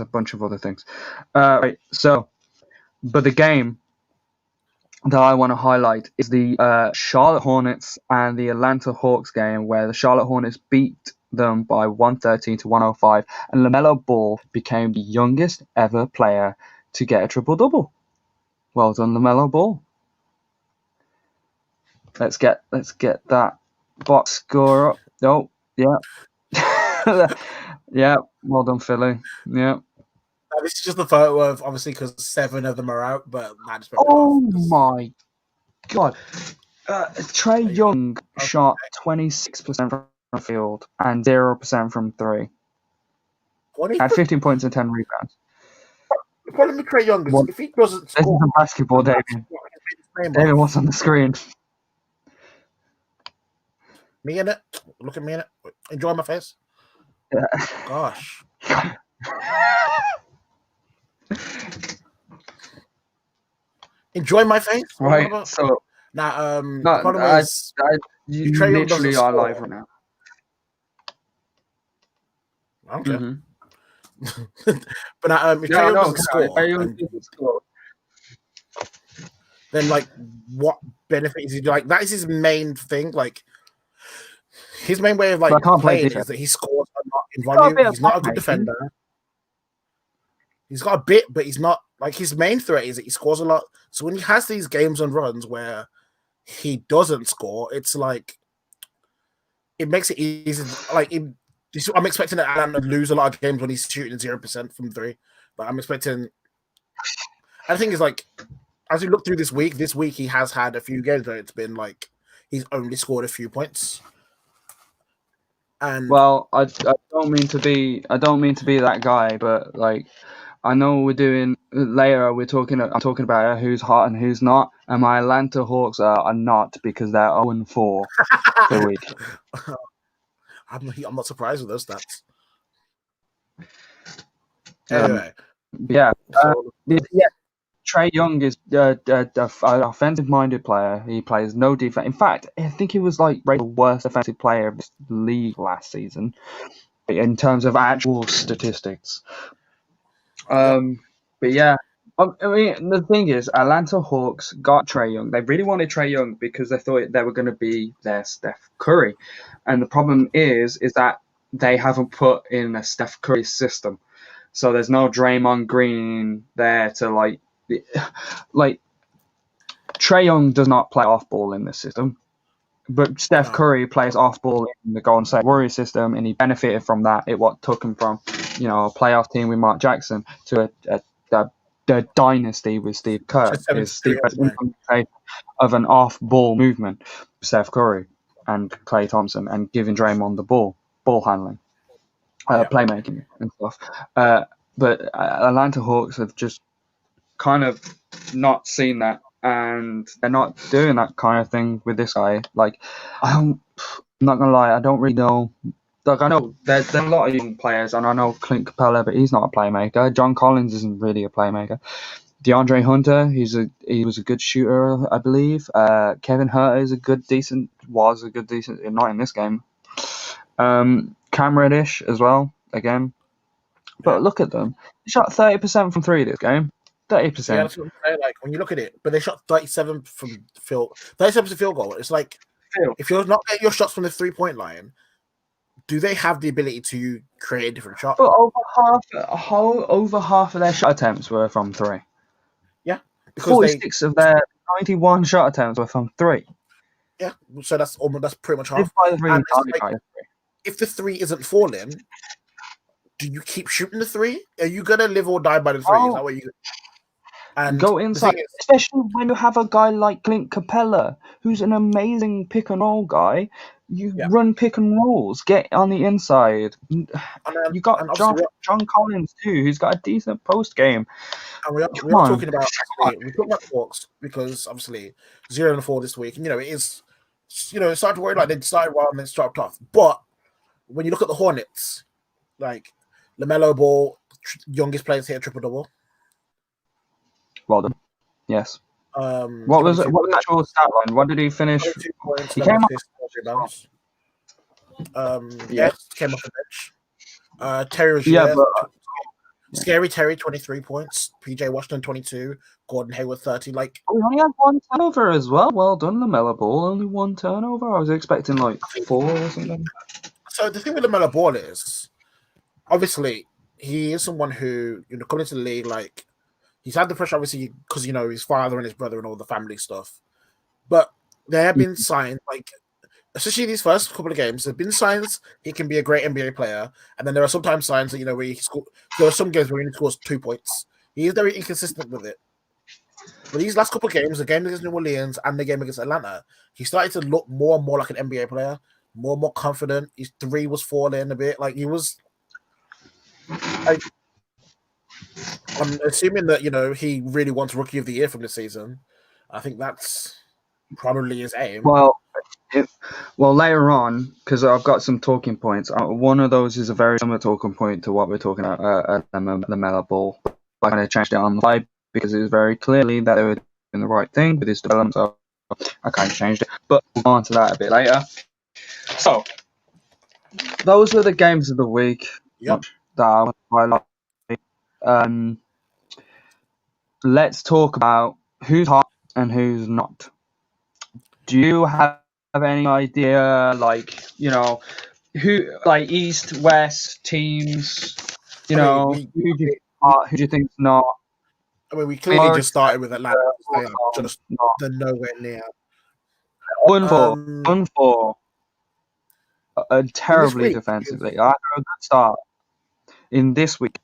a bunch of other things. Right. So, but the game that I want to highlight is the Charlotte Hornets and the Atlanta Hawks game, where the Charlotte Hornets beat them by 113 to 105, and LaMelo Ball became the youngest ever player to get a triple-double. Well done, LaMelo Ball. Let's get that box score up. Oh, yeah. Yeah, well done, Philly. Yeah. This is just the photo of, obviously, because 7 of them are out, but that just my God. Trae Young shot 26% from the field and 0% from 3. Had 15 points and 10 rebounds. The problem with Trae Young is if he doesn't score... This is basketball, David. David, what's on the screen? Me in it. Look at me in it. Enjoy my face. Yeah. Gosh. Enjoy my face. Right. So now, the problem is you literally are live right now. Okay. Mm-hmm. But now, if Trae Young doesn't score, then like, what benefit is he? Like, that is his main thing. Like, his main way of like playing is that he scores a lot in volume. He's not a good defender. He's got a bit, but he's not like, his main threat is that he scores a lot. So when he has these games and runs where he doesn't score, it's like, it makes it easy. Like, I'm expecting Atlanta to lose a lot of games when he's shooting 0% from 3. But I'm expecting. And the thing is, like, as we look through this week he has had a few games where it's been like he's only scored a few points. And well, I don't mean to be that guy, but like, I know we're doing later. I'm talking about who's hot and who's not, and my Atlanta Hawks are not, because they're 0-4 for the week. I'm not surprised with those stats. Anyway, Trae Young is an offensive-minded player. He plays no defense. In fact, I think he was like rated the worst offensive player of this league last season in terms of actual statistics. But yeah, I mean, the thing is, Atlanta Hawks got Trae Young. They really wanted Trae Young because they thought they were going to be their Steph Curry. And the problem is that they haven't put in a Steph Curry system. So there's no Draymond Green there to like Trae Young does not play off ball in this system. But Steph Curry plays off ball in the Golden State Warriors system, and he benefited from that. It what took him from, a playoff team with Mark Jackson to a the dynasty with Steve Kerr Just 73 is Steve Kerr's anyway. implementation of an off-ball movement, Steph Curry and Klay Thompson, and giving Draymond the ball handling, playmaking and stuff. But Atlanta Hawks have just kind of not seen that, and they're not doing that kind of thing with this guy. Like, I'm not gonna lie, I don't really know. Like, I know there's a lot of young players, and I know Clint Capella, but he's not a playmaker. John Collins isn't really a playmaker. DeAndre Hunter, he was a good shooter, I believe. Kevin Huerter was a good decent, not in this game. Cam Reddish as well, again. But look at them. They shot 30% from three this game. 30%. Yeah, that's what I'm saying. Like when you look at it, but they shot 37 from field, 37 field goal. It's like if you're not getting your shots from the 3-point line, do they have the ability to create a different shot? But over half of their shot attempts were from three. Yeah, because 46 of their 91 shot attempts were from three. Yeah, so that's pretty much half. If the three isn't falling, do you keep shooting the three? Are you gonna live or die by the three? Is that what you? And go inside, especially when you have a guy like Clint Capella, who's an amazing pick and roll guy. You run pick and rolls, get on the inside. You got John Collins too, who's got a decent post game. And we're talking about the Hawks because obviously 0-4 this week, and it is, it started to worry like they started well and then started tough. But when you look at the Hornets, like LaMelo Ball, youngest player to hit a triple double. Well done. Yes. What was the actual stat line? What did he finish? He came off. Came off the bench. Terry Rozier, Scary Terry, 23 points. PJ Washington, 22. Gordon Hayward, 30. Like we only had one turnover as well. Well done, LaMelo Ball. Only one turnover. I was expecting like 4 or something. So the thing with LaMelo Ball is, obviously, he is someone who, coming to the league, like, he's had the pressure, obviously, because, his father and his brother and all the family stuff. But there have been signs, like, especially these first couple of games, there have been signs he can be a great NBA player. And then there are sometimes signs that, where there are some games where he scores 2 points. He is very inconsistent with it. But these last couple of games, the game against New Orleans and the game against Atlanta, he started to look more and more like an NBA player, more and more confident. His three was falling a bit. Like, he was... I'm assuming that, he really wants Rookie of the Year from this season. I think that's probably his aim. Well, later on, because I've got some talking points. One of those is a very similar talking point to what we're talking about the LaMelo Ball. I kind of changed it on the fly because it was very clearly that they were doing the right thing with his development. So I kind of changed it. But we'll go on to that a bit later. So, those were the games of the week. Yep. That I highlight. Let's talk about who's hot and who's not. Do you have any idea, like, who, like, East, West teams, who do you think's not? I mean, we clearly just started with Atlanta. They're nowhere near. 1-4. Terribly defensively. I had a good start in this week.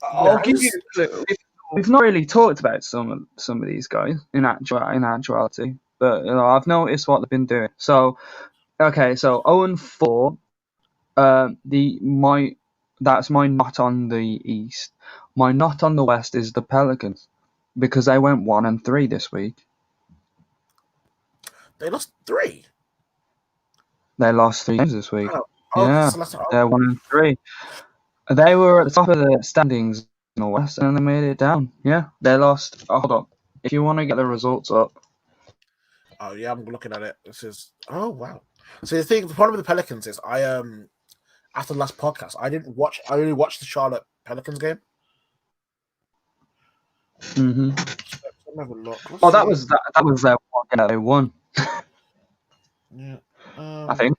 I'll give you a clue. We've not really talked about some of these guys in actuality, but I've noticed what they've been doing. So, okay, so 0-4. That's my not on the East. My not on the West is the Pelicans, because they went 1-3 this week. They lost 3. They lost 3 games this week. Yeah, they're 1-3. They were at the top of the standings in the West, and they made it down. Yeah, they lost. Hold on. If you want to get the results up. Oh yeah, I'm looking at it. This is wow. So the problem with the Pelicans is after the last podcast, I only watched the Charlotte Pelicans game. Mm-hmm. Have a look. That was their one. Yeah, they won. Yeah. I think.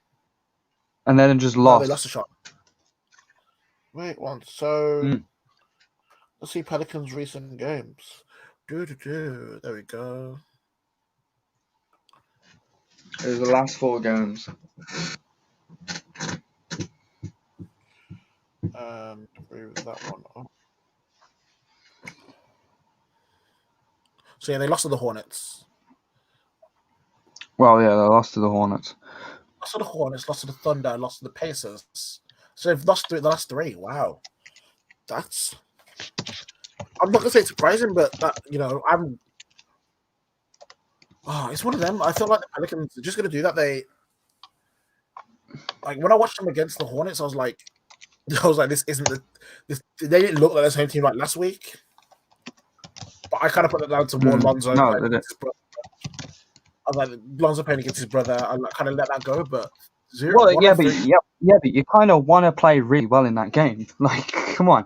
And then just lost. No, they lost a shot. Wait, one. So let's see Pelicans' recent games. There we go. It was the last 4 games. and move that one up. So yeah, they lost to the Hornets. Well, yeah, they lost to the Hornets. Lost to the Hornets, lost to the Thunder, lost to the Pacers. So they've lost the last three. Wow, that's. I'm not gonna say surprising, but that I'm. Oh, it's one of them. I feel like the Pelicans are just gonna do that. They like when I watched them against the Hornets, I was like, this isn't this. They didn't look like the same team like last week. But I kind of put it down to more Lonzo. No, they didn't. I was like, Lonzo playing against his brother. I kind of let that go, but but you kind of want to play really well in that game. Like, come on.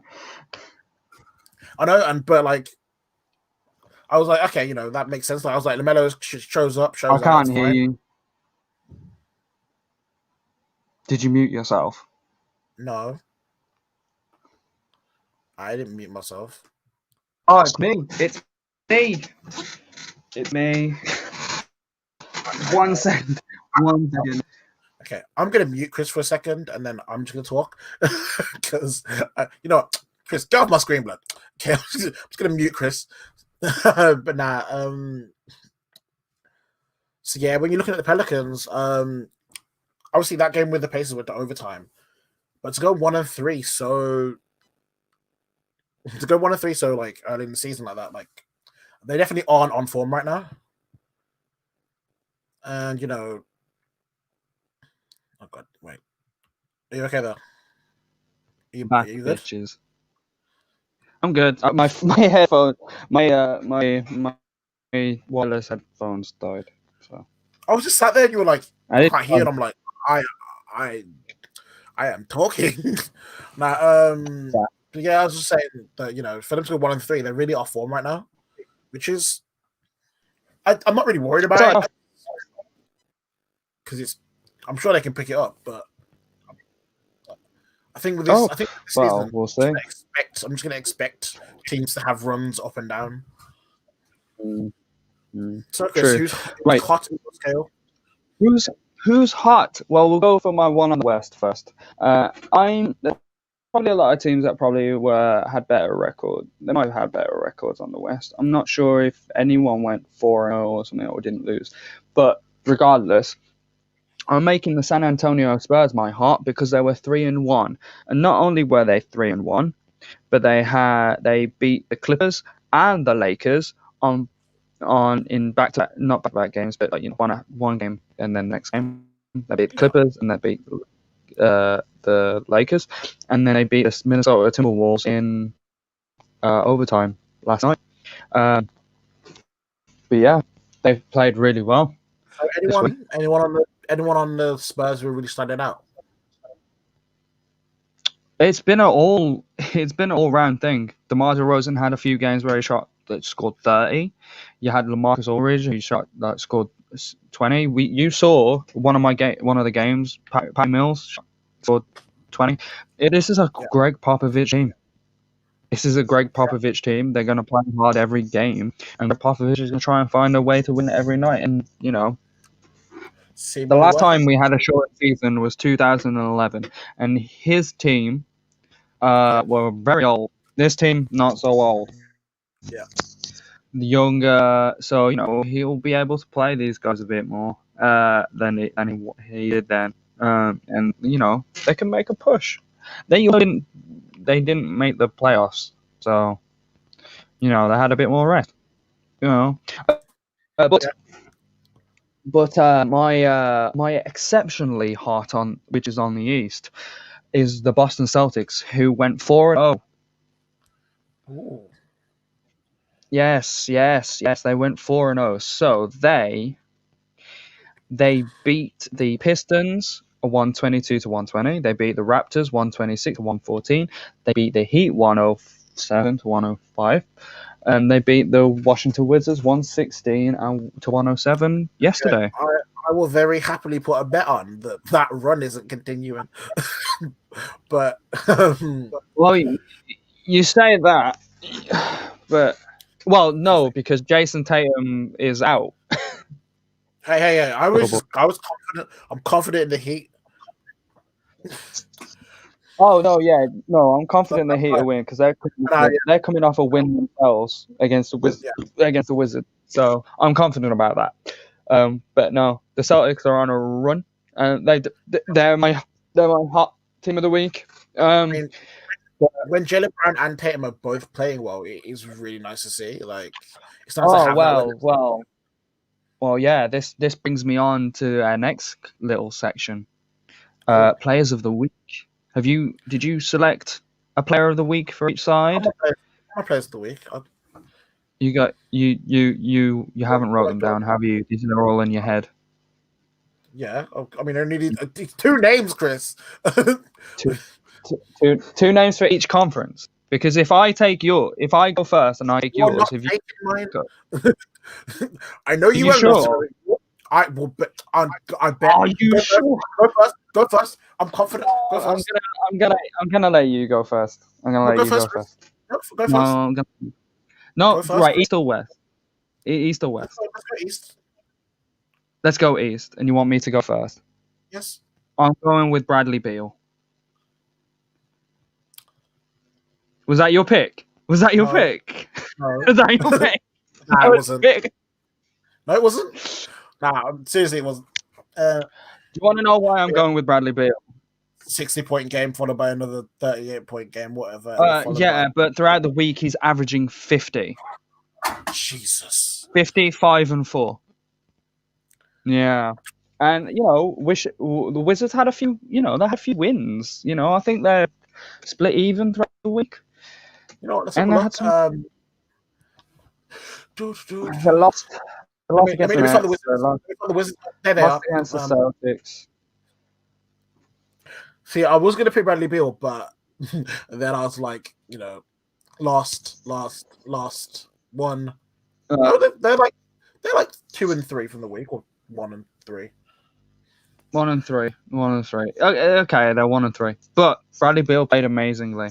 I know, but like, I was like, okay, that makes sense. Like, I was like, LaMelo shows up. I can't hear you. Did you mute yourself? No, I didn't mute myself. Oh, it's me. It's me. It's me. 1 second. 1 second. Okay, I'm gonna mute Chris for a second, and then I'm just gonna talk because you know what, Chris, get off my screen, blood. Okay, I'm just gonna mute Chris. But nah, so yeah, when you're looking at the Pelicans, obviously that game with the Pacers went to overtime, but to go 1-3, so like early in the season like that, like they definitely aren't on form right now, and oh god, wait, are you okay though? Are you good? Bitches. I'm good. My headphone, my wireless headphones died. So I was just sat there and you were like, I can't hear, and I'm like, I am talking. Now, yeah, I was just saying that for them to go 1-3, they're really off form right now, which is I'm not really worried about it because I'm sure they can pick it up, but I think with this, this season, we'll see. I'm just going to expect teams to have runs up and down. So, Chris, who's hot in your scale? Who's hot? Well, we'll go for my one on the West first. There's probably a lot of teams that probably had better record. They might have had better records on the West. I'm not sure if anyone went 4-0 or something or didn't lose, but regardless, I'm making the San Antonio Spurs my hot because they were 3-1, and not only were they 3-1, but they beat the Clippers and the Lakers in not back-to-back games, but like one game and then next game they beat the Clippers and they beat the Lakers, and then they beat the Minnesota Timberwolves in overtime last night. But yeah, they've played really well. So anyone on the Spurs who really started out? It's been an all-round thing. DeMar DeRozan had a few games where he scored 30. You had LaMarcus Aldridge who scored 20. You saw one of the games. Patty Mills scored 20. This is a Greg Popovich team. This is a Greg Popovich team. They're going to play hard every game, and Greg Popovich is going to try and find a way to win every night. And the last time we had a short season was 2011, and his team were very old. This team, not so old. Yeah. The younger, so he'll be able to play these guys a bit more than he did then, and they can make a push. They didn't make the playoffs, so they had a bit more rest. But my exceptionally hot on, which is on the East, is the Boston Celtics, who went 4-0. Ooh. Yes, they went 4-0. So they beat the Pistons 122-120. They beat the Raptors 126-114. They beat the Heat 107-105. And they beat the Washington Wizards 116-107 yesterday. I will very happily put a bet on that run isn't continuing. But well, you say that, but no, because Jason Tatum is out. Hey! I was confident. I'm confident in the Heat. Oh no, yeah, no, I'm confident the Heat will win because they're coming off a win themselves against the Wizards. So I'm confident about that. But no, the Celtics are on a run, and they're my hot team of the week. I mean, when Jalen Brown and Tatum are both playing well, it is really nice to see. Like, it's nice to Oh have that. well, yeah. This brings me on to our next little section. Cool. Players of the week. Did you select a player of the week for each side? My players of the week. You haven't wrote them down, have you? These are all in your head. Yeah, I mean, I needed 2 names, Chris. Two names for each conference. Because if I go first and I take You're yours, not if you taking mine. go, I know you are won't. sure? I will bet. I bet. Are you sure? Go first. I'm confident. Go first. I'm gonna let you go first. I'm gonna let Go you go first, Chris. first. Go No, first. no, Go first. right, East or West? East or West? Let's go East. Let's go East. And you want me to go first? Yes. I'm going with Bradley Beal. Was that your pick? Was that your pick? No. Was that your pick? Nah, it wasn't. No, it wasn't. Nah, seriously, it wasn't. Do you want to know why I'm going with Bradley Beal? 60-point game followed by another 38-point game, whatever. But throughout the week he's averaging 50. Jesus. 55 and 4. Yeah. And the Wizards had a few, they had a few wins. I think they're split even throughout the week. You know what? Let's have a look. They lost against the Wizards. There they are. Against the Celtics. See, I was going to pick Bradley Beal, but then I was like, last one. No, they're like 2 and 3 from the week, or 1 and 3. 1 and 3. 1 and 3. Okay, they're 1 and 3. But Bradley Beal played amazingly.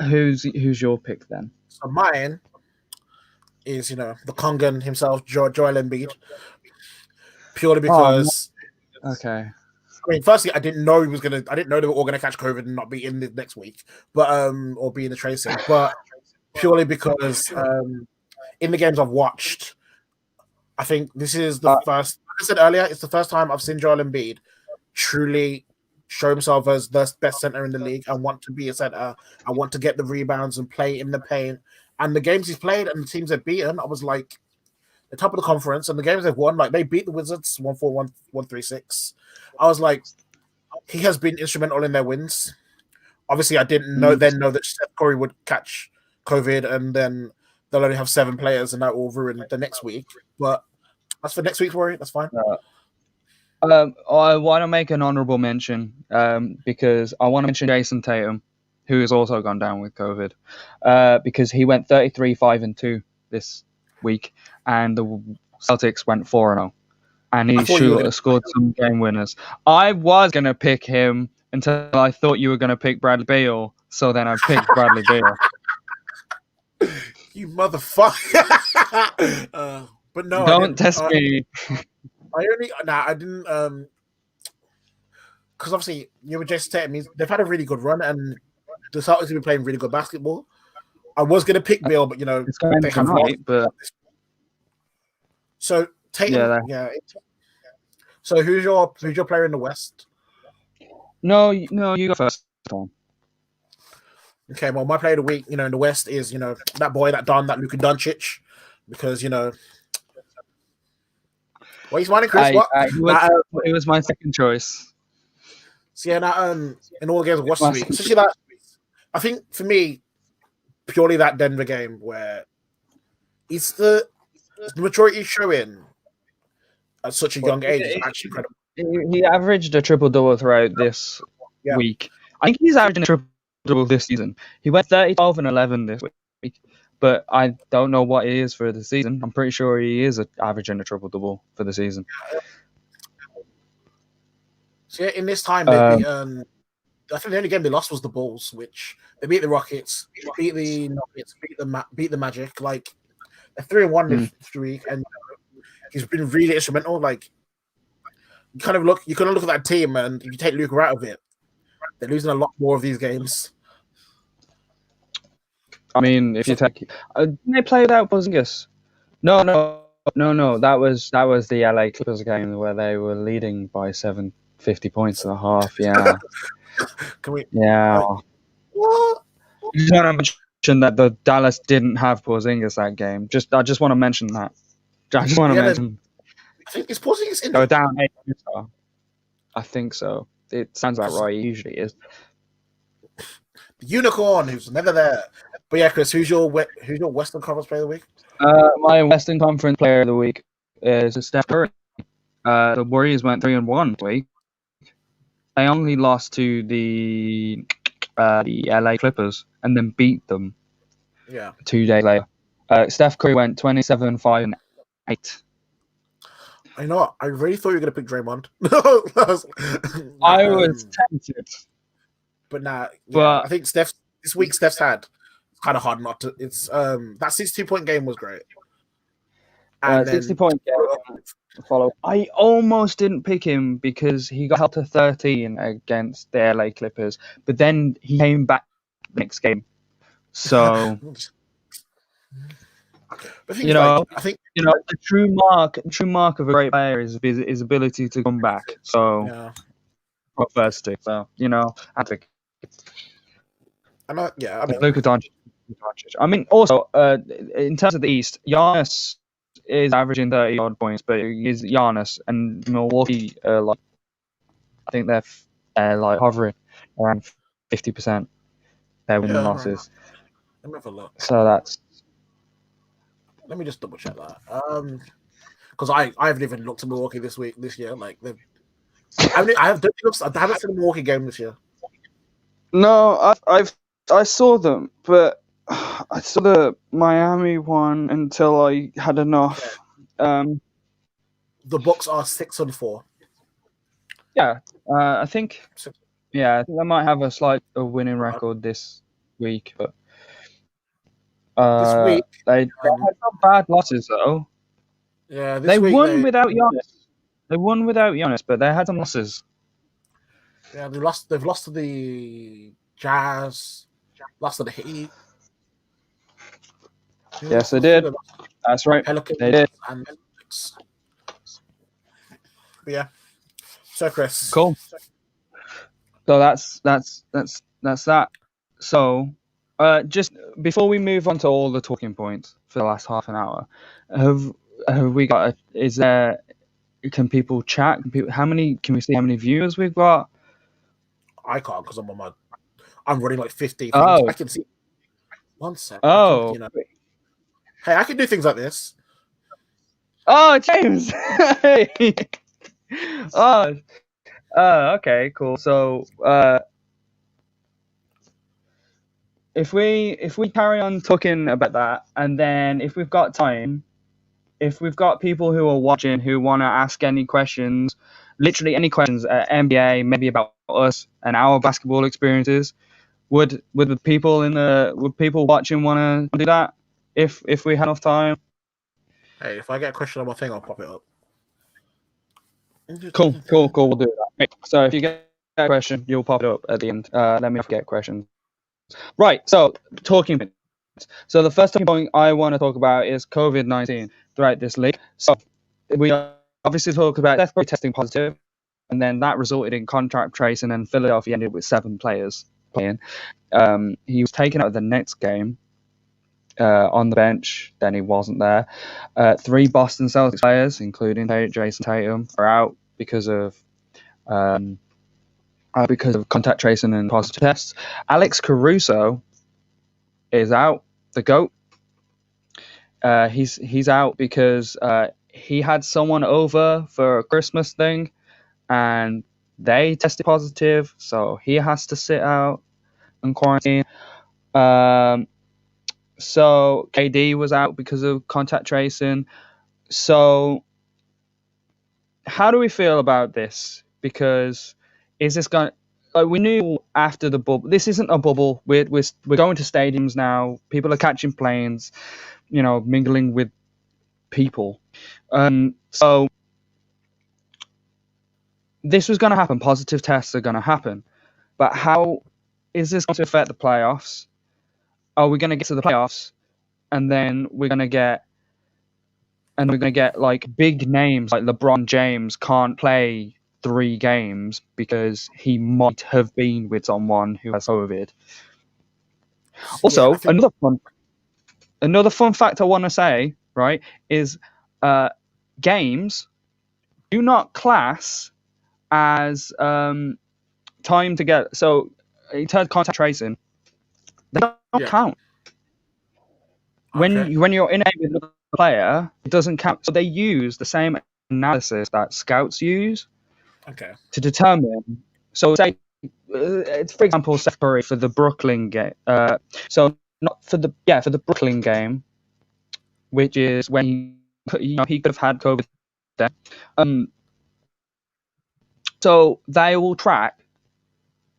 Who's your pick then? So mine is, the Kongan himself, Joel Embiid, purely because. Okay. I mean, firstly, I didn't know they were all gonna catch COVID and not be in the next week, but or be in the tracing. But purely because in the games I've watched, I think this is the first. Like I said earlier, it's the first time I've seen Joel Embiid truly show himself as the best center in the league. I want to be a center. I want to get the rebounds and play in the paint. And the games he's played and the teams they've beaten, I was like, the top of the conference, and the games they've won, like they beat the Wizards 1-4, 1-3-6. I was like, he has been instrumental in their wins. Obviously, I didn't know that Steph Curry would catch COVID, and then they'll only have 7 players, and that will ruin the next week. But that's for next week's worry. That's fine. I want to make an honorable mention because I want to mention Jason Tatum, who has also gone down with COVID, because he went 33-5-2 this week, and the Celtics went 4-0, and he scored some game winners. I was going to pick him until I thought you were going to pick Bradley Beal, so then I picked Bradley Beal. You motherfucker! But no, don't test me. I didn't. Because obviously you were just saying they've had a really good run, and the Celtics have been playing really good basketball. I was going to pick Beal, but they have lost. But so Tatum, So who's your player in the West? No, you go first. Okay, well, my player of the week, in the West is that boy, that Luka Doncic, because what are you smiling, Chris? It was my second choice. So yeah, in all the games I've watched this week, especially that, I think for me, purely that Denver game where it's the maturity showing at such a young age is actually incredible. He averaged a triple-double throughout this week. I think he's averaging a triple-double this season. He went 30, 12, and 11 this week, but I don't know what he is for the season. I'm pretty sure he is averaging a triple-double for the season. So yeah, in this time, they beat, I think the only game they lost was the Bulls, which they beat the Rockets, beat the Nuggets, beat the Magic. Like, they're 3-1 this week, and he's been really instrumental. Like, you kind of look at that team, and if you take Luka out of it, They're losing a lot more of these games. I mean, if you take, didn't they play without Porzingis? No. That was the LA Clippers game where they were leading by 50 points at a half. Yeah, Can we? yeah. What? I just want to mention that the Dallas didn't have Porzingis that game. I just want to mention that. I just want to Yeah, mention. I think it's Porzingis in They were there. down 8 Utah. I think so. It sounds about right. It usually is. The unicorn who's never there. But yeah, Chris, who's your Western Conference Player of the Week? My Western Conference Player of the Week is Steph Curry. The Warriors went 3-1 this week. They only lost to the LA Clippers and then beat them. Yeah. 2 days later. Steph Curry went 27, 5, and 8. I know. I really thought you were going to pick Draymond. I was tempted. But nah, yeah, but I think this week Steph's had kind of hard not to. It's that 62-point game was great. And 60-point game follow. I almost didn't pick him because he got held to 13 against the LA Clippers, but then he came back the next game. So I think the true mark of a great player is his ability to come back. So yeah. adversity. So I think. I mean, Luka Doncic. I mean, also in terms of the East, Giannis is averaging 30 odd points, but he's Giannis and Milwaukee I think they're like hovering around 50%. Their winning losses. Let me have a look. So that's. Let me just double check that. Because I haven't even looked at Milwaukee this year. Like I haven't seen a Milwaukee game this year. No, I saw them, but I saw the Miami one until I had enough. The Bucks are 6-4. Yeah, I think. Yeah, I think they might have a winning record this week, but this week they had some bad losses though. Yeah, they won without Giannis. They won without Giannis, but they had some losses. Yeah, they've lost to the Jazz, lost to the Heat. Yes, they did. That's right. Pelicans they did. And yeah. So Chris. Cool. So that's that. So just before we move on to all the talking points for the last half an hour, have we got? Can people chat? Can we see how many viewers we've got? I can't because I'm running like 50 things. Oh. I can see. 1 second. Oh. Hey, I can do things like this. Oh, James. Hey. Oh. Okay, cool. So, if we carry on talking about that, and then if we've got time, if we've got people who are watching who want to ask any questions, literally any questions at NBA, maybe about us and our basketball experiences, would people watching want to do that if we had enough time? Hey, if I get a question on my thing, I'll pop it up. Cool. We'll do that. So if you get a question, you'll pop it up at the end. Let me forget questions. Right. So talking points. So the first talking point I want to talk about is COVID-19 throughout this league. So we obviously talk about Steph Curry testing positive, and then that resulted in contract tracing, and Philadelphia ended with 7 players playing. He was taken out of the next game on the bench. Then he wasn't there. 3 Boston Celtics players, including Jason Tatum, are out because of contact tracing and positive tests. Alex Caruso is out. The GOAT. He's out because he had someone over for a Christmas thing, and they tested positive, so he has to sit out and quarantine. So KD was out because of contact tracing. So how do we feel about this? Because is this going? We knew after the bubble. This isn't a bubble. We're going to stadiums now. People are catching planes. Mingling with people. So this was going to happen. Positive tests are going to happen. But how is this going to affect the playoffs? Are we going to get to the playoffs and then we're going to get like big names like LeBron James can't play 3 games because he might have been with someone who has COVID. Yeah, I Also, think another fun fact I want to say, right, is games do not class as time to get. So in terms of contact tracing, they don't count. okay. When you're in a game with another player, it doesn't count. So they use the same analysis that scouts use Okay. to determine. So say, for example, Steph Curry for the Brooklyn game. So not for the for the Brooklyn game, which is when he could have had COVID. Then, so they will track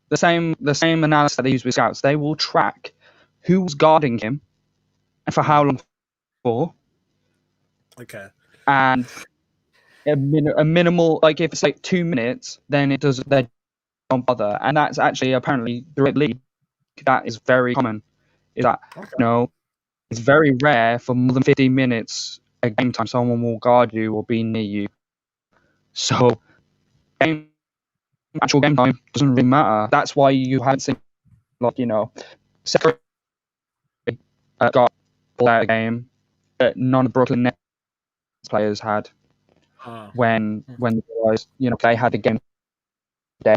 the same analysis that they use with scouts. They will track who was guarding him and for how long for, Okay. and a minimal, like if it's like 2 minutes, then they don't bother, and that's actually apparently the league. That is very common. Is that it's very rare for more than 15 minutes a game time someone will guard you or be near you. So actual game time doesn't really matter. That's why you haven't seen like Steph got pulled out of the game that none of the Brooklyn Nets players had when they realized they had a game day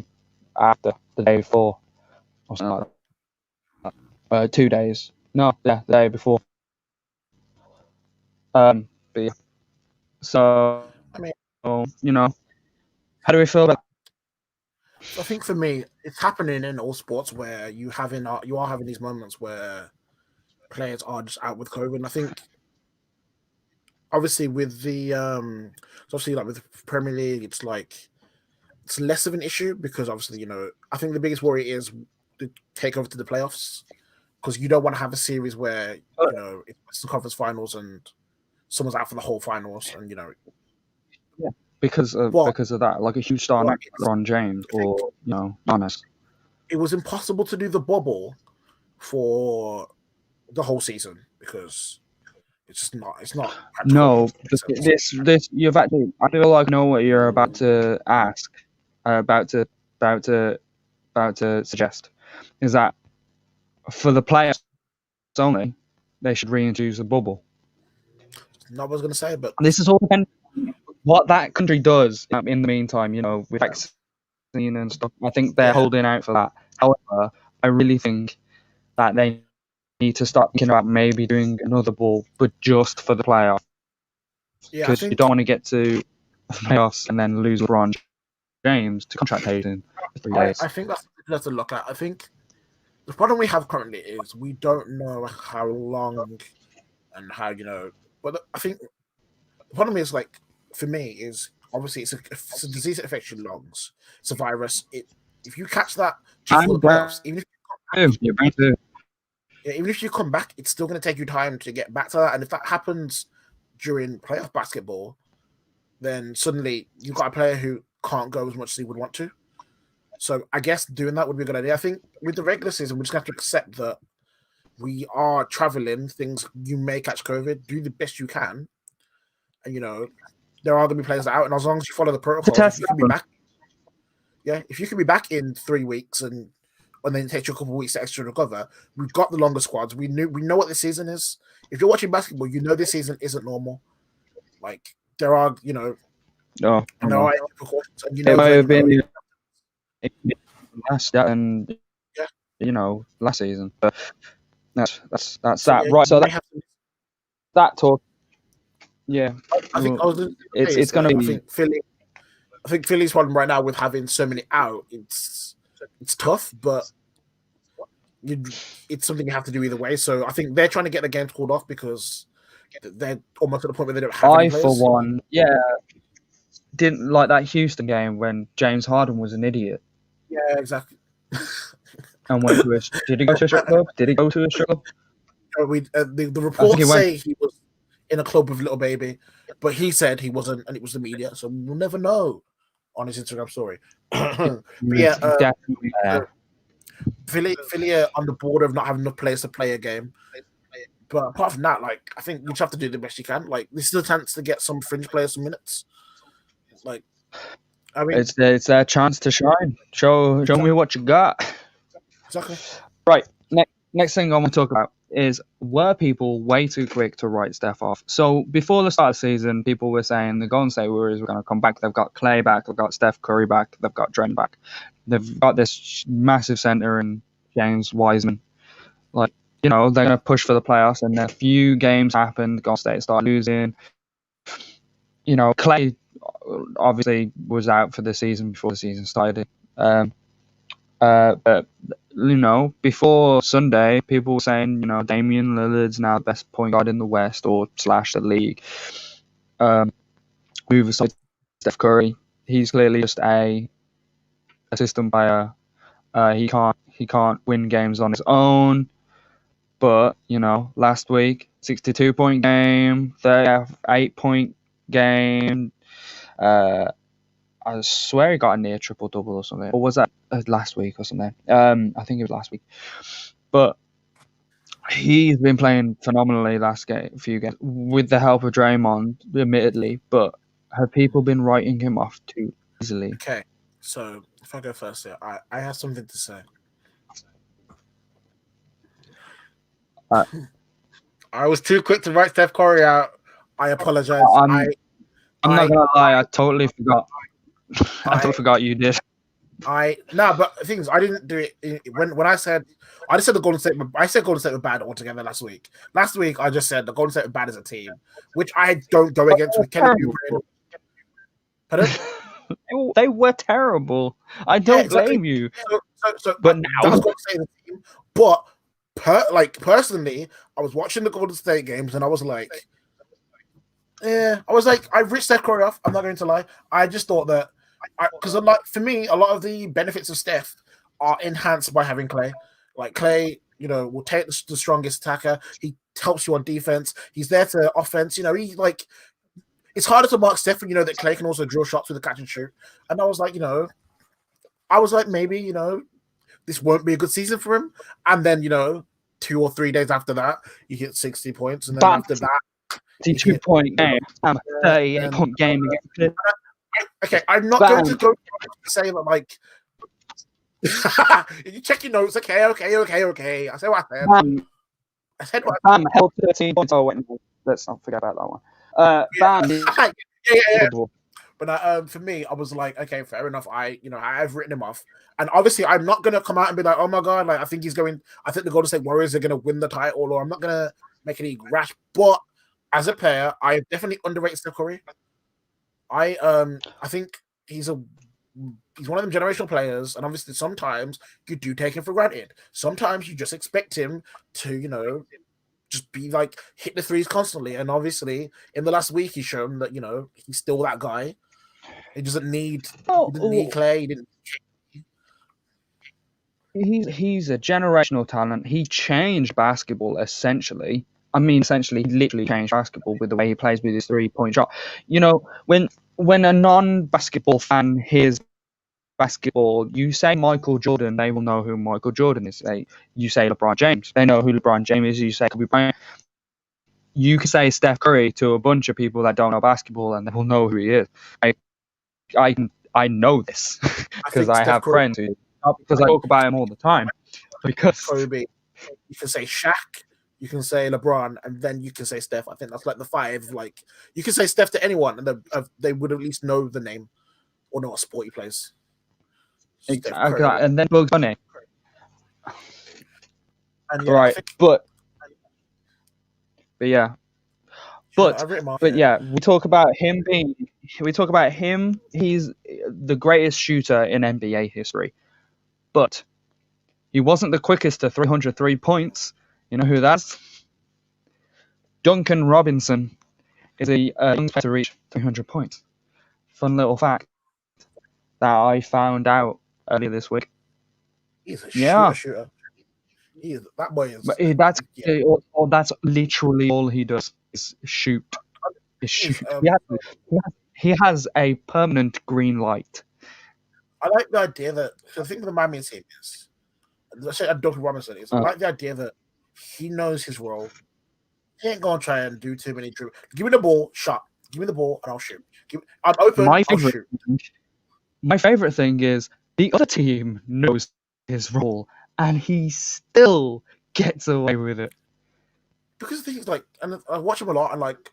after the day before or something like that. 2 days. No, yeah, the day before. But yeah. So I mean, how do we feel about? so I think for me, it's happening in all sports where you are having these moments where players are just out with COVID. And I think obviously with the so obviously like with Premier League, it's less of an issue because obviously I think the biggest worry is the takeover to the playoffs because you don't want to have a series where it's the conference finals and someone's out for the whole finals and Because of that, like a huge star like LeBron James or Giannis. It was impossible to do the bubble for the whole season because it's not no. This you've actually, I feel like I know what you're about to ask, about to suggest, is that for the players only they should reintroduce a bubble. Not what I was going to say, but this is all depending on what that country does in the meantime, with vaccine and stuff. I think they're holding out for that. However, I really think that they need to start thinking about maybe doing another ball, but just for the playoffs. Because you don't want to get to the playoffs and then lose LeBron James to contract hazing for 3 days. I think that's something we have to look at. I think the problem we have currently is we don't know how long and how But I think the problem is for me is obviously it's a disease that affects your lungs. It's a virus. If you catch that just for the playoffs, even if you come back, it's still going to take you time to get back to that. And if that happens during playoff basketball, then suddenly you've got a player who can't go as much as he would want to. So I guess doing that would be a good idea. I think with the regular season, we just have to accept that we are traveling. You may catch COVID. Do the best you can, and there are going to be players out. And as long as you follow the protocols, if you can be back. Yeah, if you can be back in 3 weeks and then it takes you a couple of weeks to extra recover, we've got the longer squads. We know what this season is. If you're watching basketball, this season isn't normal. Like there are, there are precautions, and it might have been last last season. But that's that. Yeah, right. So that talk. Yeah, I think it's going to be. I think Philly's problem right now with having so many out, it's tough, but it's something you have to do either way. So I think they're trying to get the game called off because they're almost at the point where they don't have any players. For one, didn't like that Houston game when James Harden was an idiot. Yeah, exactly. And went to did he go to a strip club? Did he go to a strip club? The reports say he was in a club with Little Baby, but he said he wasn't, and it was the media, so we'll never know on his Instagram story. Definitely. Philly are on the border of not having enough players to play a game. But apart from that, like I think you just have to do the best you can. Like this is a chance to get some fringe players some minutes. Like I mean, it's their chance to shine. Show me what you got. exactly. Right. Next thing I want to talk about is, were people way too quick to write Steph off? So before the start of the season, people were saying the Golden State Warriors were going to come back. They've got Clay back. They've got Steph Curry back. They've got Dren back. They've got this massive center in James Wiseman. Like, they're going to push for the playoffs. And a few games happened. Golden State started losing. Clay obviously was out for the season before the season started. But before Sunday, people were saying, Damian Lillard's now the best point guard in the West or / the league. Move aside Steph Curry, he's clearly just a system player. He can't win games on his own. But last week, 62-point game, 38-point game. I swear he got a near triple double or something. Or was that last week or something? I think it was last week. But he's been playing phenomenally few games with the help of Draymond, admittedly. But have people been writing him off too easily? Okay, so if I go first here, I have something to say. I was too quick to write Steph Curry out. I apologize. I'm not gonna lie. I totally forgot. I totally forgot you did. But the thing is, I didn't do it when I said the Golden State. I said Golden State were bad altogether last week. Last week, I just said the Golden State were bad as a team, which I don't go against with Kelly Oubre. Pardon? They were terrible. I don't blame you. But now I was going to say the team, but personally, I was watching the Golden State games and I was like, I've written Steph Curry off. I'm not going to lie. I just thought that because for me, a lot of the benefits of Steph are enhanced by having Clay. Like Clay, will take the strongest attacker. He helps you on defense. He's there to offense. It's harder to mark Steph, that Clay can also drill shots with a catch and shoot. And I was like, maybe, this won't be a good season for him. And then, 2 or 3 days after that, you hit 60 points. And then after that, 62-point game. 38-point game against. Okay, I'm not going to go say that, you check your notes. Okay. I said what I said. Bam held 13 points. Oh, wait, no, let's not forget about that one. Bam. Yeah. But for me, I was like, okay, fair enough. I've written him off, and obviously, I'm not gonna come out and be like, oh my god, I think the Golden State Warriors are gonna win the title, or I'm not gonna make any rash. But as a player, I definitely underrate Steph Curry. I think he's one of them generational players, and obviously sometimes you do take him for granted. Sometimes you just expect him to, just be hit the threes constantly. And obviously, in the last week, he's shown that he's still that guy. He doesn't need Clay. He's a generational talent. He changed basketball essentially. I mean, essentially, he literally changed basketball with the way he plays with his 3-point shot. When a non-basketball fan hears basketball, you say Michael Jordan, they will know who Michael Jordan is. You say LeBron James, they know who LeBron James is. You say Kobe Bryant. You can say Steph Curry to a bunch of people that don't know basketball, and they will know who he is. I know this because I have friends who, not because I talk about him all the time, because Kobe. You can say Shaq. You can say LeBron, and then you can say Steph. I think that's the 5. You can say Steph to anyone, and they would at least know the name or know what sport he plays. Exactly. And then Bugs Bunny. Right, but yeah. But yeah, we talk about him. He's the greatest shooter in NBA history, but he wasn't the quickest to 303 points. You know who that's? Duncan Robinson is a young player to reach 300 points. Fun little fact that I found out earlier this week. He's a shooter. That boy is. That's literally all he does is shoot. He has a permanent green light. I like the idea that the thing that reminds me of him is let's say Duncan Robinson is. I like the idea that he knows his role. He ain't gonna try and do too many dribbles. Give me the ball, shot. Give me the ball, and I'll shoot. I'm open. I'll shoot. My favorite thing is the other team knows his role, and he still gets away with it. Because the thing is, like, and I watch him a lot, and like,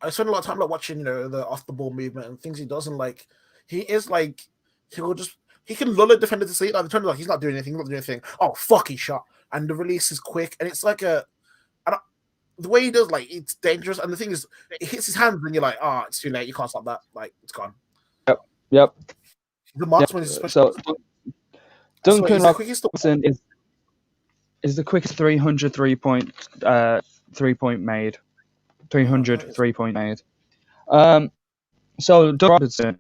I spend a lot of time like watching, the off the ball movement and things he does, and like, he is like, he can lull a defender to sleep. Like the turn, like he's not doing anything. Oh fuck, he shot, and the release is quick, and it's like the way he does, like, it's dangerous. And the thing is, it hits his hands, and you're like, it's too late. You can't stop that. Like, it's gone. Yep. The marksman is special. So Duncan Robinson is the quickest 300 3-point made. 300 3-point made. So Duncan Robinson,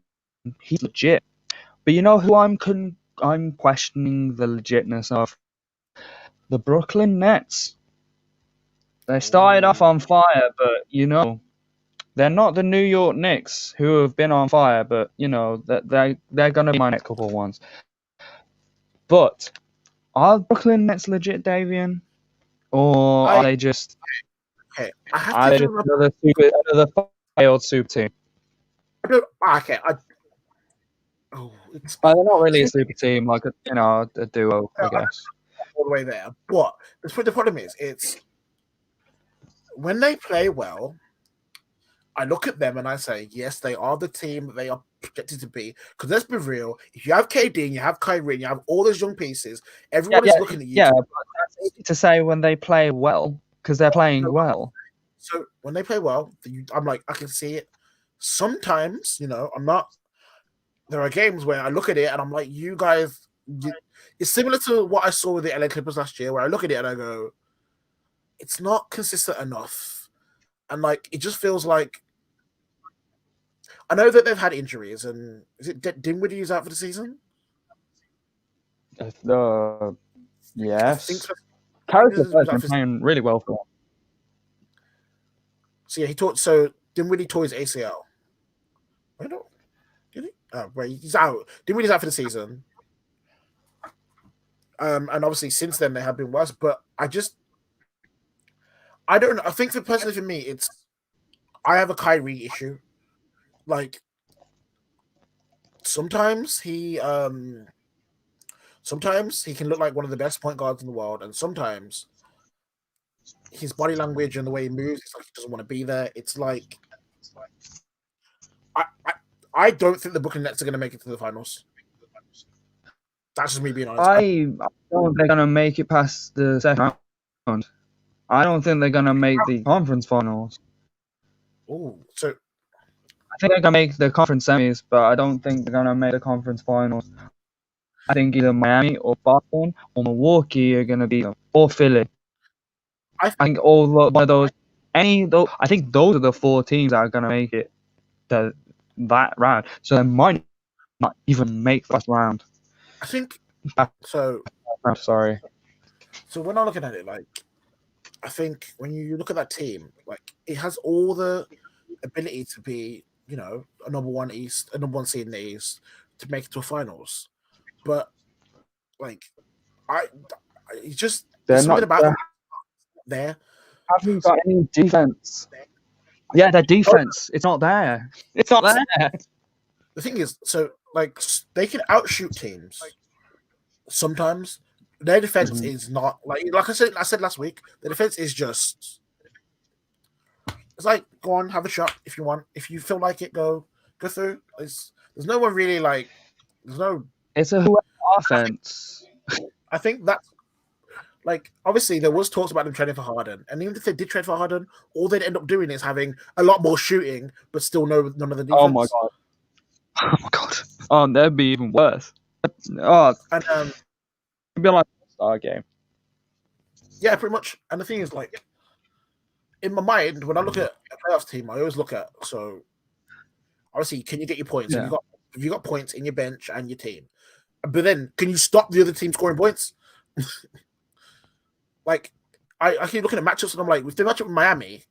he's legit. But you know who I'm questioning the legitness of? The Brooklyn Nets. They started off on fire, but they're not the New York Knicks who have been on fire, but they're gonna be my next couple of ones. But are Brooklyn Nets legit, Davian, or are they just another failed super team? They're not really a super team, like a duo, I guess. All the way there, but the problem is, it's when they play well. I look at them and I say, yes, they are the team they are projected to be. Because let's be real, if you have KD and you have Kyrie and you have all those young pieces, everyone is looking at you. Yeah, but that's easy to say when they play well, because they're playing well. So when they play well, I'm like, I can see it. Sometimes, I'm not. There are games where I look at it and I'm like, you guys, it's similar to what I saw with the LA Clippers last year, where I look at it and I go, it's not consistent enough. And like, it just feels like, I know that they've had injuries, and is it Dinwiddie's out for the season? Yes. Carrier's been playing really well for him. So Dinwiddie tore his ACL. Did he? Oh, wait, he's out. Dinwiddie's out for the season. And obviously since then they have been worse, but I don't know. I think personally for me, I have a Kyrie issue. Like, sometimes he can look like one of the best point guards in the world, and sometimes his body language and the way he moves, it's like he doesn't want to be there. It's like I don't think the Brooklyn Nets are going to make it to the finals. That's just me being honest. I don't think they're going to make it past the second round. I don't think they're going to make the conference finals. Oh, so I think they're going to make the conference semis, but I don't think they're going to make the conference finals. I think either Miami or Boston or Milwaukee are going to be, or Philly. I think all one of those, I think those are the 4 teams that are going to make it to that round. So they might not even make the first round. I think so. I'm sorry. So when I'm looking at it, like, I think when you look at that team, like, it has all the ability to be, a number 1 East, a number 1 seed in the East, to make it to a finals. But like, it's just there's something about there. Haven't got any defense. Yeah, their defense. It's not there. It's not there. The thing is, so like, they can outshoot teams. Sometimes their defense is not like I said last week. The defense is just. It's like, go on, have a shot if you want. If you feel like it, go through. There's no one really like. There's no. It's a offense. I think that's like, obviously there was talks about them trading for Harden, and even if they did trade for Harden, all they'd end up doing is having a lot more shooting, but still none of the defense. Oh my god! Oh, that'd be even worse. Oh, and it'd be like a Star game. Yeah, pretty much. And the thing is, like, in my mind, when I look at a playoffs team, I always look at, so obviously, can you get your points? Yeah. Have you got points in your bench and your team? But then, can you stop the other team scoring points? Like, I keep looking at matchups and I'm like, if they match up with Miami,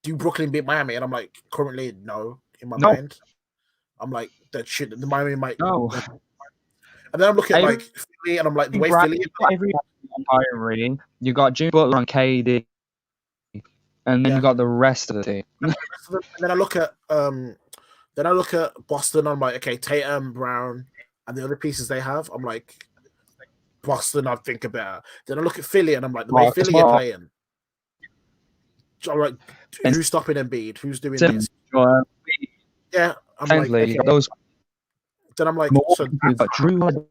do Brooklyn beat Miami? And I'm like, currently, no. In my mind, I'm like, that shit. The Miami might. No. And then I'm looking at Avery like Philly, and I'm like the way Bradley, Philly. you got Avery on Kyrie, you got Jimmy Butler on KD, and then Yeah. you got the rest of the team. And then I look at Boston. I'm like, okay, Tatum, Brown, and the other pieces they have. I'm like, Boston, I think are better. Then I look at Philly, and I'm like, the way Marcus Philly are Smart, playing. I'm like, Ben who's stopping Embiid? Who's doing Simmons, this? Yeah, I'm like, Defensively, okay. you got those Then I'm like, so Milwaukee, you got Drew Holiday,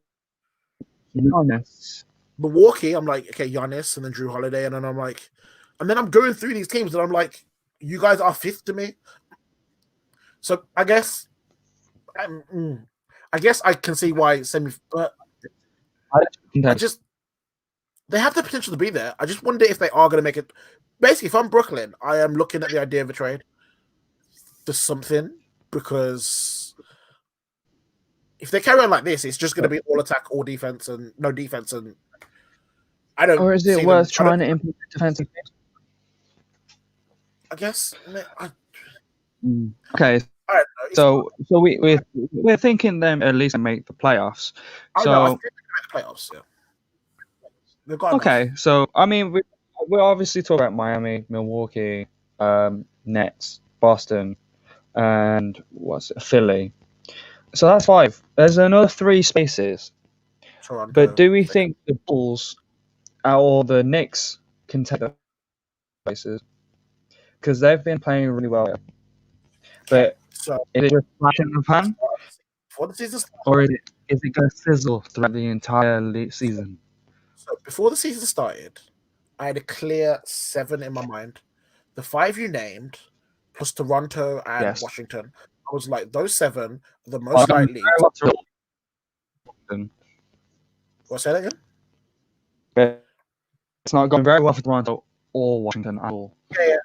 Giannis. Milwaukee, I'm like, okay, Giannis, and then Drew Holiday, and then I'm like, and then I'm going through these teams, and I'm like, you guys are fifth to me. So I guess I can see why semi, but I just they have the potential to be there. I just wonder if they are going to make it. Basically, if I'm Brooklyn, I am looking at the idea of a trade for something, because if they carry on like this, it's just going to be all attack, all defense, and no defense. And I don't. Or is it see worth them, trying to implement defensive? I guess. Okay, I don't know. so we're thinking them at least make the playoffs. I know. I think they can make the playoffs. Yeah, they've got Okay, enough. so I mean, we're obviously talking about Miami, Milwaukee, Nets, Boston, and Philly. So that's 5. There's another 3 spaces. Toronto, But do we think the Bulls or the Knicks can take the places? Because they've been playing really well. But so is it just flash in the pan, before the season or is it going to sizzle throughout the entire season? So before the season started, I had a clear 7 in my mind. The 5 you named, plus Toronto and Yes. Washington. I was like, those 7 are the most likely. What's that again? But it's not going very well for Toronto or Washington at all. Yeah.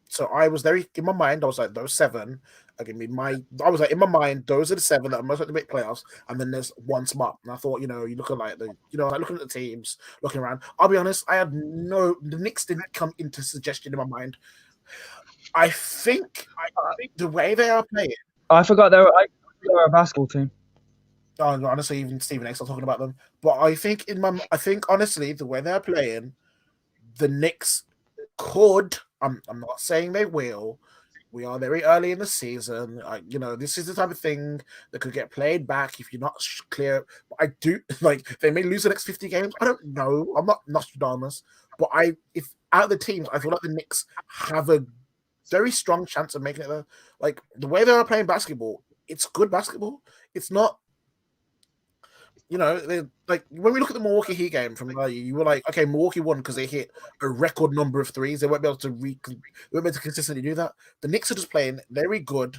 So I was very in my mind. I was like, those 7 are gonna be my. I was like, in my mind, those are the 7 that are most likely to make playoffs. And then there's one spot. And I thought, you look at like like looking at the teams, looking around. I'll be honest, the Knicks didn't come into suggestion in my mind. I think the way they are playing. I forgot they were a basketball team. Oh, honestly, even Stephen X, I'm talking about them. But I think honestly, the way they're playing, the Knicks could. I'm not saying they will. We are very early in the season. This is the type of thing that could get played back if you're not clear. But I do like they may lose the next 50 games. I don't know. I'm not Nostradamus, but if out of the teams, I feel like the Knicks have a very strong chance of making it there. Like the way they are playing basketball, it's good basketball. It's not. Like when we look at the Milwaukee Heat game from earlier, you were like, okay, Milwaukee won because they hit a record number of threes. They won't be able to consistently do that. The Knicks are just playing very good,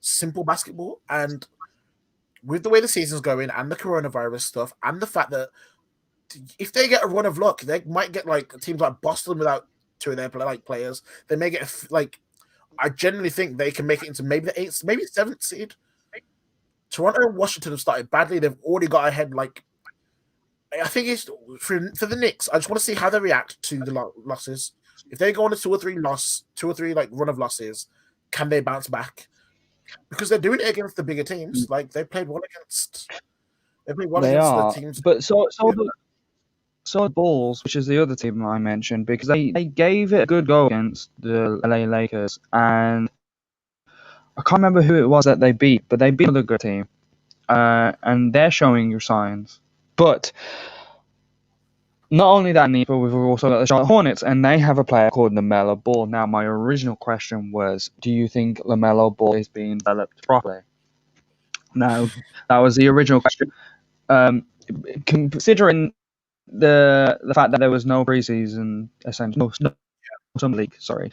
simple basketball, and with the way the season's going and the coronavirus stuff, and the fact that if they get a run of luck, they might get like teams like Boston without 2 of their players. They may get I generally think they can make it into maybe the 8th, maybe 7th seed. Toronto and Washington have started badly. They've already got ahead. Like, I think it's for the Knicks. I just want to see how they react to the losses. If they go on a 2 or 3 like run of losses, can they bounce back? Because they're doing it against the bigger teams. Like they played one against the teams. But so the Bulls, which is the other team I mentioned, because they gave it a good go against the LA Lakers, and I can't remember who it was that they beat, but they beat another good team, and they're showing you signs. But not only that, but we've also got the Charlotte Hornets, and they have a player called LaMelo Ball. Now, my original question was, do you think LaMelo Ball is being developed properly? Now, that was the original question. Considering the fact that there was no preseason, essentially, no summer league, sorry,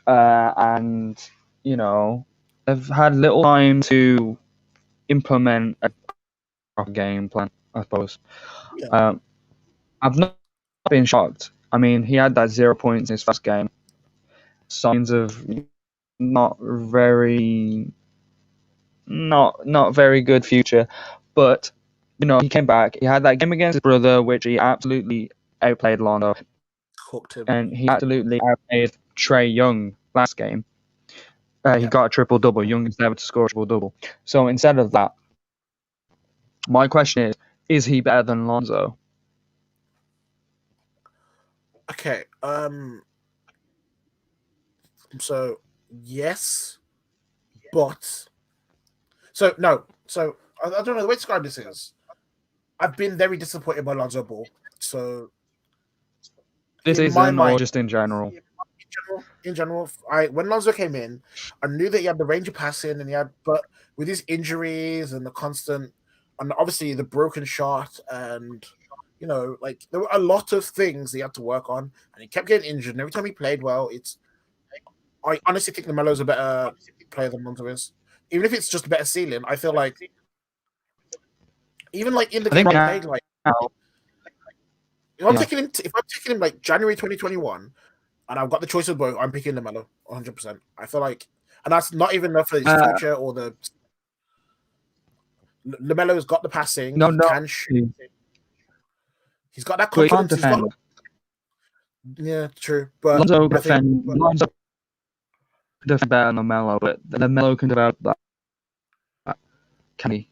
and they've had little time to implement a proper game plan, I suppose. Yeah. I've not been shocked. I mean, he had that 0 points in his first game. Signs of not very good future, but he came back. He had that game against his brother, which he absolutely outplayed Londo. Cooked him. And he absolutely outplayed Trae Young last game. He got a triple-double, youngest ever to score a triple-double. So instead of that, my question is, is he better than Lonzo? Okay. So yes, but no. So I don't know the way to describe this is. I've been very disappointed by Lonzo Ball. So This in my season or mind, just in general? in general, when Lonzo came in, I knew that he had the range of passing and but with his injuries and the constant, and obviously the broken shot, and like there were a lot of things he had to work on, and he kept getting injured. And every time he played well, I honestly think LaMelo's a better player than Lonzo is. Even if it's just a better ceiling, I feel like even like in the I think games he right played, like now, if I'm taking him like January 2021, and I've got the choice of both, I'm picking LaMelo 100%. I feel like, and that's not even enough for his future or the. LaMelo's got the passing. no, He no, can shoot. He's got that but he can't confidence. He's got. defend. Yeah, true. But Lonzo I think, defend. Lonzo can defend better than LaMelo, but LaMelo can develop that. Can he?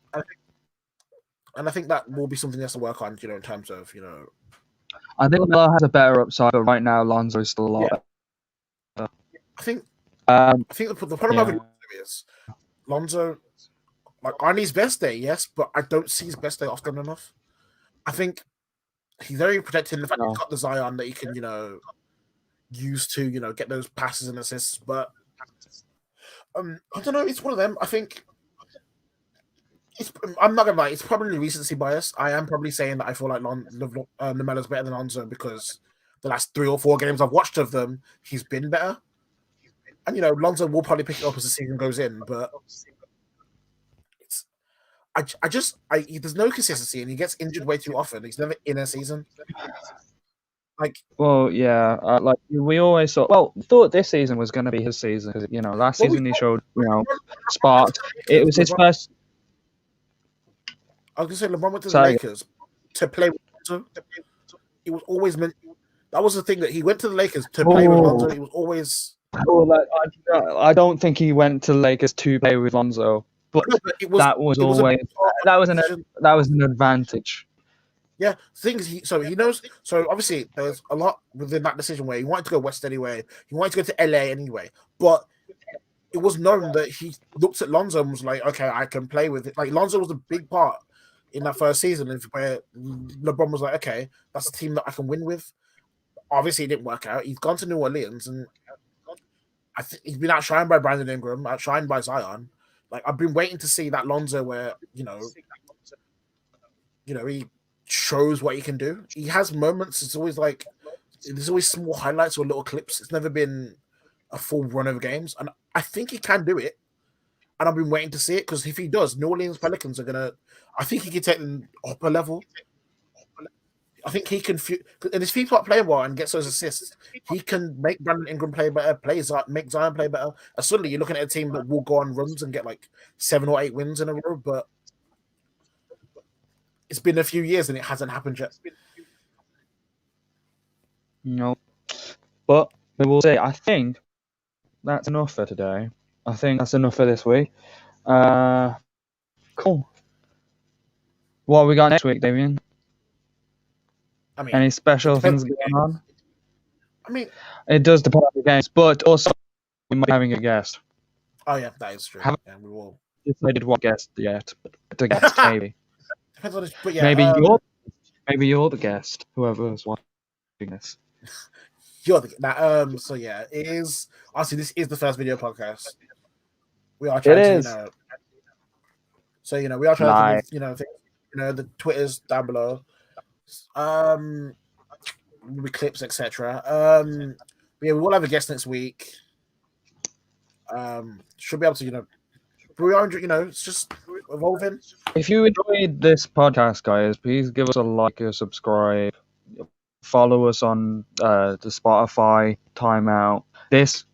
I think that will be something he has to work on. In terms of I think LaMelo has a better upside, but right now Lonzo is still a lot better. I think Um, the problem I've got is Lonzo, like on his best day, yes, but I don't see his best day often enough. I think he's very protected in the fact he's got the Zion that he can, use to, get those passes and assists. But I don't know. It's one of them. I think I'm not gonna lie. It's probably recency bias. I am probably saying that I feel like LaMelo's better than Lonzo because the last 3 or 4 games I've watched of them, he's been better. And Lonzo will probably pick it up as the season goes in, but it's there's no consistency, and he gets injured way too often. He's never in a season. Like, well, yeah, like we always thought this season was going to be his season because last season he showed sparks. It was his first. I was gonna say LeBron went to the Lakers to play with Lonzo. It was always meant. That was the thing that he went to the Lakers to play with Lonzo. It was always. I don't think he went to the Lakers to play with Lonzo, but that was an advantage. Yeah, things he knows. So obviously, there's a lot within that decision where he wanted to go west anyway. He wanted to go to LA anyway, but it was known that he looked at Lonzo and was like, "Okay, I can play with it." Like Lonzo was a big part in that first season, where LeBron was like, "Okay, that's a team that I can win with." Obviously, it didn't work out. He's gone to New Orleans, and I think he's been outshined by Brandon Ingram, outshined by Zion. Like I've been waiting to see that Lonzo where he shows what he can do. He has moments. It's always like there's always small highlights or little clips. It's never been a full run of games, and I think he can do it. And I've been waiting to see it because if he does, New Orleans Pelicans are gonna. I think he can take them up a level. I think he can, and if he start playing well and gets those assists, he can make Brandon Ingram play better, make Zion play better. And suddenly you're looking at a team that will go on runs and get like 7 or 8 wins in a row. But it's been a few years and it hasn't happened yet. No, but we will see. I think that's enough for today. I think that's enough for this week. Cool. What have we got next week, Damien? I mean, any special things going on? I mean, it does depend on the games, but also we might be having a guest. Oh yeah, that is true. And we will decided what guest yet, but a guest maybe. Depends on this, but yeah, maybe you're the guest. Whoever's watching this. You're the so yeah, it is obviously this is the first video podcast. We are trying to so we are trying to the Twitters down below. With clips, etc. Yeah, we will have a guest next week. Should be able to, it's just evolving. If you enjoyed this podcast, guys, please give us a like, a subscribe, follow us on the Spotify Timeout. This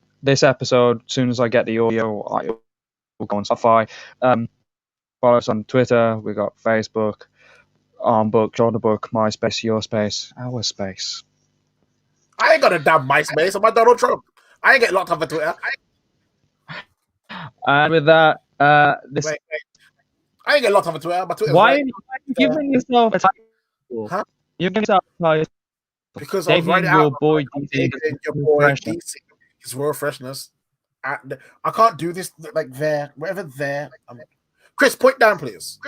episode, as soon as I get the audio, I will go on Spotify. Follow us on Twitter. We got Facebook, Book, Jordan Book, MySpace, Your Space, Our Space. I ain't got a damn MySpace. I'm a Donald Trump. I ain't get locked up on Twitter. And with that, Wait. I ain't get locked on Twitter. My Twitter Why right. are you giving yourself a title? Huh? You're giving yourself a title. Because I was writing Dating out. your boy I'm DC. dating your boy DC. His raw freshness. I can't do this like there, wherever there. Chris, point down, please.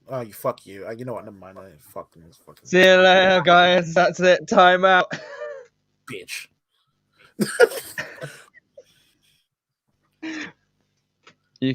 Oh, you fuck you. You know what? Never mind. Fucking. See you later, guys. That's it. Timeout. Bitch.